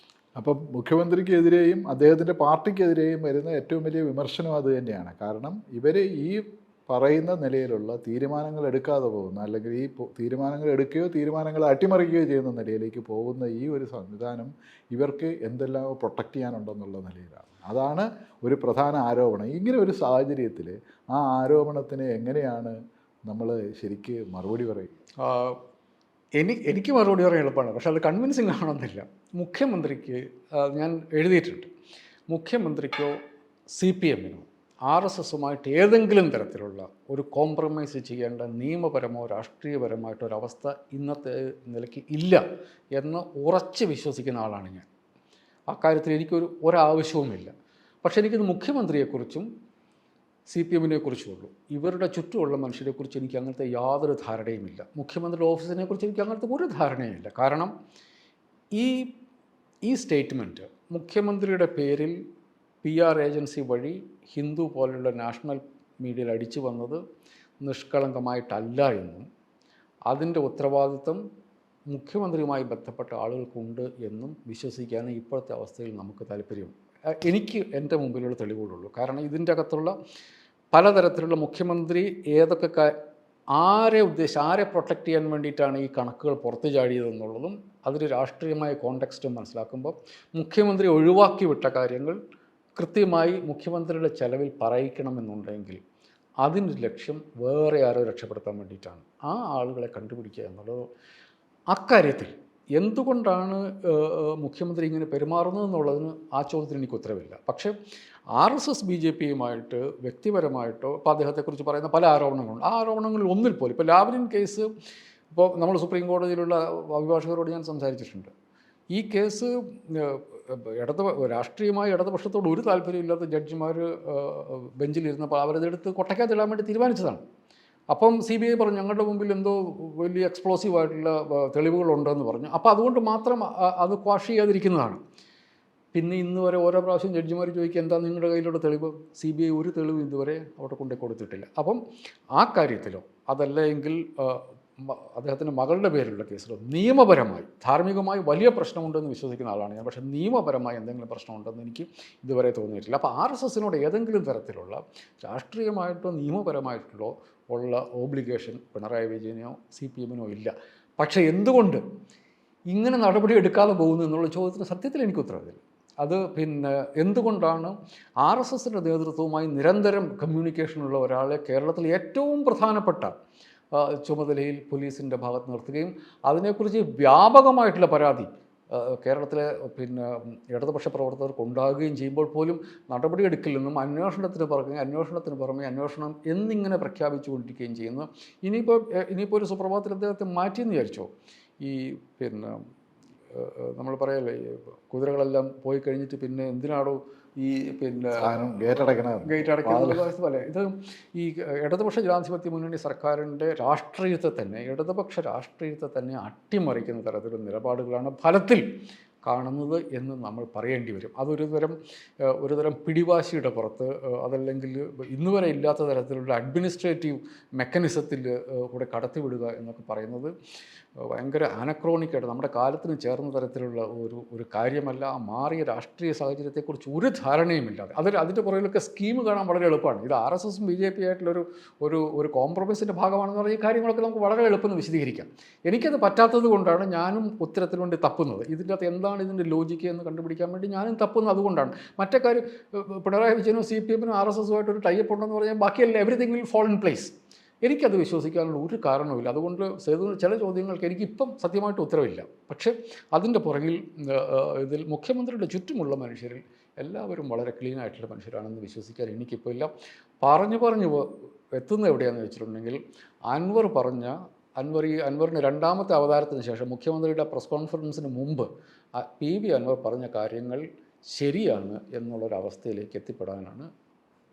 അപ്പം മുഖ്യമന്ത്രിക്കെതിരെയും അദ്ദേഹത്തിൻ്റെ പാർട്ടിക്കെതിരെയും വരുന്ന ഏറ്റവും വലിയ വിമർശനം അത് തന്നെയാണ്. കാരണം ഇവർ ഈ പറയുന്ന നിലയിലുള്ള തീരുമാനങ്ങൾ എടുക്കാതെ പോകുന്ന, അല്ലെങ്കിൽ ഈ തീരുമാനങ്ങൾ എടുക്കുകയോ തീരുമാനങ്ങൾ അട്ടിമറിക്കുകയോ ചെയ്യുന്ന നിലയിലേക്ക് പോകുന്ന ഈ ഒരു സംവിധാനം ഇവർക്ക് എന്തെല്ലാം പ്രൊട്ടക്റ്റ് ചെയ്യാനുണ്ടെന്നുള്ള നിലയിലാണ്. അതാണ് ഒരു പ്രധാന ആരോപണം. ഇങ്ങനെ ഒരു സാഹചര്യത്തിൽ ആ ആരോപണത്തിന് എങ്ങനെയാണ് നമ്മൾ ശരിക്ക് മറുപടി പറയുക? എനിക്ക് മറുപടി പറയാൻ എളുപ്പമാണ്, പക്ഷെ അത് കൺവിൻസിങ് ആണെന്നില്ല. മുഖ്യമന്ത്രിക്ക് ഞാൻ എഴുതിയിട്ടുണ്ട്, മുഖ്യമന്ത്രിക്കോ CPM-നോ RSSുമായിട്ട് ഏതെങ്കിലും തരത്തിലുള്ള ഒരു കോംപ്രമൈസ് ചെയ്യേണ്ട നിയമപരമോ രാഷ്ട്രീയപരമായിട്ടോ ഒരവസ്ഥ ഇന്നത്തെ നിലയ്ക്ക് ഇല്ല എന്ന് ഉറച്ച് വിശ്വസിക്കുന്ന ആളാണ് ഞാൻ. അക്കാര്യത്തിൽ ഒരാവശ്യവുമില്ല. പക്ഷേ എനിക്കിത് മുഖ്യമന്ത്രിയെക്കുറിച്ചും CPM-നെ കുറിച്ചുള്ളൂ. ഇവരുടെ ചുറ്റുമുള്ള മനുഷ്യരെക്കുറിച്ച് എനിക്ക് അങ്ങനത്തെ യാതൊരു ധാരണയുമില്ല. മുഖ്യമന്ത്രിയുടെ ഓഫീസിനെക്കുറിച്ച് എനിക്ക് അങ്ങനത്തെ ഒരു ധാരണയുമില്ല. കാരണം ഈ സ്റ്റേറ്റ്മെൻറ്റ് മുഖ്യമന്ത്രിയുടെ പേരിൽ PR ഏജൻസി വഴി ഹിന്ദു പോലുള്ള നാഷണൽ മീഡിയയിൽ അടിച്ചു വന്നത് നിഷ്കളങ്കമായിട്ടല്ല എന്നും അതിൻ്റെ ഉത്തരവാദിത്വം മുഖ്യമന്ത്രിയുമായി ബന്ധപ്പെട്ട ആളുകൾക്കുണ്ട് എന്നും വിശ്വസിക്കാൻ ഇപ്പോഴത്തെ അവസ്ഥയിൽ നമുക്ക് താല്പര്യം. എനിക്ക് എൻ്റെ മുമ്പിലുള്ള തെളിവുകളുള്ളൂ. കാരണം ഇതിൻ്റെ അകത്തുള്ള പലതരത്തിലുള്ള മുഖ്യമന്ത്രി ആരെ പ്രൊട്ടക്റ്റ് ചെയ്യാൻ വേണ്ടിയിട്ടാണ് ഈ കണക്കുകൾ പുറത്തു ചാടിയതെന്നുള്ളതും അതൊരു രാഷ്ട്രീയമായ കോണ്ടെക്സ്റ്റും മനസ്സിലാക്കുമ്പോൾ മുഖ്യമന്ത്രി ഒഴിവാക്കി വിട്ട കാര്യങ്ങൾ കൃത്യമായി മുഖ്യമന്ത്രിയുടെ ചെലവിൽ പറയിക്കണമെന്നുണ്ടെങ്കിൽ അതിൻ്റെ ലക്ഷ്യം വേറെ ആരോ രക്ഷപ്പെടുത്താൻ വേണ്ടിയിട്ടാണ്. ആ ആളുകളെ കണ്ടുപിടിക്കുക എന്നുള്ളത്. അക്കാര്യത്തിൽ എന്തുകൊണ്ടാണ് മുഖ്യമന്ത്രി ഇങ്ങനെ പെരുമാറുന്നതെന്നുള്ളതിന് ആ ചോദ്യത്തിന് എനിക്ക് ഉത്തരവില്ല. പക്ഷേ RSS BJP-യുമായിട്ട് വ്യക്തിപരമായിട്ടോ ഇപ്പോൾ അദ്ദേഹത്തെക്കുറിച്ച് പറയുന്ന പല ആരോപണങ്ങളുണ്ട്. ആ ആരോപണങ്ങളിൽ ഒന്നിൽ പോലും ഇപ്പോൾ ലാവ്ലിൻ കേസ്, ഇപ്പോൾ നമ്മൾ സുപ്രീം കോടതിയിലുള്ള അഭിഭാഷകരോട് ഞാൻ സംസാരിച്ചിട്ടുണ്ട്. ഈ കേസ് രാഷ്ട്രീയമായി ഇടതുപക്ഷത്തോട് ഒരു താല്പര്യമില്ലാത്ത ജഡ്ജിമാർ ബെഞ്ചിലിരുന്നപ്പോൾ അവരതെടുത്ത് കൊട്ടയ്ക്കകത്തിടാൻ വേണ്ടി തീരുമാനിച്ചതാണ്. അപ്പം CBI പറഞ്ഞു ഞങ്ങളുടെ മുമ്പിൽ എന്തോ വലിയ എക്സ്പ്ലോസീവായിട്ടുള്ള തെളിവുകളുണ്ടെന്ന് പറഞ്ഞു. അപ്പോൾ അതുകൊണ്ട് മാത്രം അത് ക്വാഷ് ചെയ്യാതിരിക്കുന്നതാണ്. പിന്നെ ഇന്ന് വരെ ഓരോ പ്രാവശ്യം ജഡ്ജിമാർ ചോദിക്കുക എന്താ നിങ്ങളുടെ കയ്യിലുള്ള തെളിവ്? CBI ഒരു തെളിവ് ഇതുവരെ അവിടെ കൊണ്ടു കൊടുത്തിട്ടില്ല. അപ്പം ആ കാര്യത്തിലോ അതല്ല എങ്കിൽ അദ്ദേഹത്തിൻ്റെ മകളുടെ പേരിലുള്ള കേസിലോ നിയമപരമായി ധാർമ്മികമായി വലിയ പ്രശ്നമുണ്ടെന്ന് വിശ്വസിക്കുന്ന ആളാണ് ഞാൻ. പക്ഷേ നിയമപരമായി എന്തെങ്കിലും പ്രശ്നമുണ്ടെന്ന് എനിക്ക് ഇതുവരെ തോന്നിയിട്ടില്ല. അപ്പോൾ RSSനോട് ഏതെങ്കിലും തരത്തിലുള്ള രാഷ്ട്രീയമായിട്ടോ നിയമപരമായിട്ടോ ഉള്ള ഓബ്ലിഗേഷൻ പിണറായി വിജയനോ CPM-നോ ഇല്ല. പക്ഷേ എന്തുകൊണ്ട് ഇങ്ങനെ നടപടി എടുക്കാതെ പോകുന്നു എന്നുള്ള ചോദ്യത്തിന് സത്യത്തിൽ എനിക്ക് ഉത്തരവില്ല. അത് പിന്നെ എന്തുകൊണ്ടാണ് RSSൻ്റെ നേതൃത്വവുമായി നിരന്തരം കമ്മ്യൂണിക്കേഷനുള്ള ഒരാളെ കേരളത്തിൽ ഏറ്റവും പ്രധാനപ്പെട്ട ചുമതലയിൽ പോലീസിൻ്റെ ഭാഗത്ത് നിർത്തുകയും അതിനെക്കുറിച്ച് വ്യാപകമായിട്ടുള്ള പരാതി കേരളത്തിലെ പിന്നെ ഇടതുപക്ഷ പ്രവർത്തകർക്ക് ഉണ്ടാകുകയും ചെയ്യുമ്പോൾ പോലും നടപടിയെടുക്കില്ലെന്നും അന്വേഷണത്തിന് പുറമെ അന്വേഷണം എന്നിങ്ങനെ പ്രഖ്യാപിച്ചുകൊണ്ടിരിക്കുകയും ചെയ്യുന്നു. ഇനിയിപ്പോൾ ഒരു സുപ്രഭാതത്തിൽ അദ്ദേഹത്തെ മാറ്റിയെന്ന് വിചാരിച്ചോ? ഈ പിന്നെ നമ്മൾ പറയല്ലേ കുതിരകളെല്ലാം പോയി കഴിഞ്ഞിട്ട് പിന്നെ എന്തിനാണോ ഈ പിന്നെ ഗേറ്റ് അടയ്ക്കുന്നത് പോലെ ഇത് ഈ ഇടതുപക്ഷ ജനാധിപത്യ മുന്നണി സർക്കാരിൻ്റെ ഇടതുപക്ഷ രാഷ്ട്രീയത്തെ തന്നെ അട്ടിമറിക്കുന്ന തരത്തിലുള്ള നിലപാടുകളാണ് ഫലത്തിൽ കാണുന്നത് എന്ന് നമ്മൾ പറയേണ്ടി വരും. ഒരു തരം പിടിവാശിയുടെ പുറത്ത് അതല്ലെങ്കിൽ ഇന്നുവരെ ഇല്ലാത്ത തരത്തിലുള്ള അഡ്മിനിസ്ട്രേറ്റീവ് മെക്കാനിസത്തിൽ കൂടെ കടത്തിവിടുക എന്നൊക്കെ പറയുന്നത് ഭയങ്കര അനക്രോണിക്കായിട്ട് നമ്മുടെ കാലത്തിന് ചേർന്ന തരത്തിലുള്ള ഒരു കാര്യമല്ല. മാറിയ രാഷ്ട്രീയ സാഹചര്യത്തെക്കുറിച്ച് ഒരു ധാരണയുമില്ലാതെ അതിൻ്റെ പുറകിലൊക്കെ സ്കീം കാണാൻ വളരെ എളുപ്പമാണ്. ഇത് RSSും BJP ആയിട്ടുള്ള ഒരു കോംപ്രമൈസിൻ്റെ ഭാഗമാണെന്ന് പറഞ്ഞാൽ ഈ കാര്യങ്ങളൊക്കെ നമുക്ക് വളരെ എളുപ്പം വിശദീകരിക്കാം. എനിക്കത് പറ്റാത്തത് കൊണ്ടാണ് ഞാനും ഉത്തരത്തിന് വേണ്ടി തപ്പുന്നത്. ഇതിൻ്റെ അകത്ത് എന്താണ് ഇതിൻ്റെ ലോജിക്ക് എന്ന് കണ്ടുപിടിക്കാൻ വേണ്ടി ഞാനും തപ്പുന്നത് അതുകൊണ്ടാണ്. മറ്റേ കാര്യം പിണറായി വിജയനും CPM-നും RSSുമായിട്ട് ഒരു ടൈപ്പ് ഉണ്ടെന്ന് പറഞ്ഞാൽ ബാക്കിയല്ല everything will fall in place. എനിക്കത് വിശ്വസിക്കാനുള്ള ഒരു കാരണവുമില്ല. അതുകൊണ്ട് ചില ചോദ്യങ്ങൾക്ക് എനിക്കിപ്പം സത്യമായിട്ട് ഉത്തരവില്ല. പക്ഷേ അതിൻ്റെ പുറകിൽ ഇതിൽ മുഖ്യമന്ത്രിയുടെ ചുറ്റുമുള്ള മനുഷ്യരിൽ എല്ലാവരും വളരെ ക്ലീൻ ആയിട്ടുള്ള മനുഷ്യരാണെന്ന് വിശ്വസിക്കാൻ എനിക്കിപ്പോൾ ഇല്ല. പറഞ്ഞു എത്തുന്നത് എവിടെയാണെന്ന് വെച്ചിട്ടുണ്ടെങ്കിൽ അൻവറിൻ്റെ രണ്ടാമത്തെ അവതാരത്തിന് ശേഷം മുഖ്യമന്ത്രിയുടെ പ്രസ് കോൺഫറൻസിന് മുമ്പ് PV അൻവർ പറഞ്ഞ കാര്യങ്ങൾ ശരിയാണ് എന്നുള്ളൊരവസ്ഥയിലേക്ക് എത്തിപ്പെടാനാണ്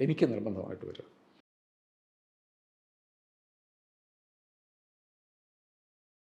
എനിക്ക് നിർബന്ധമായിട്ട് വരിക.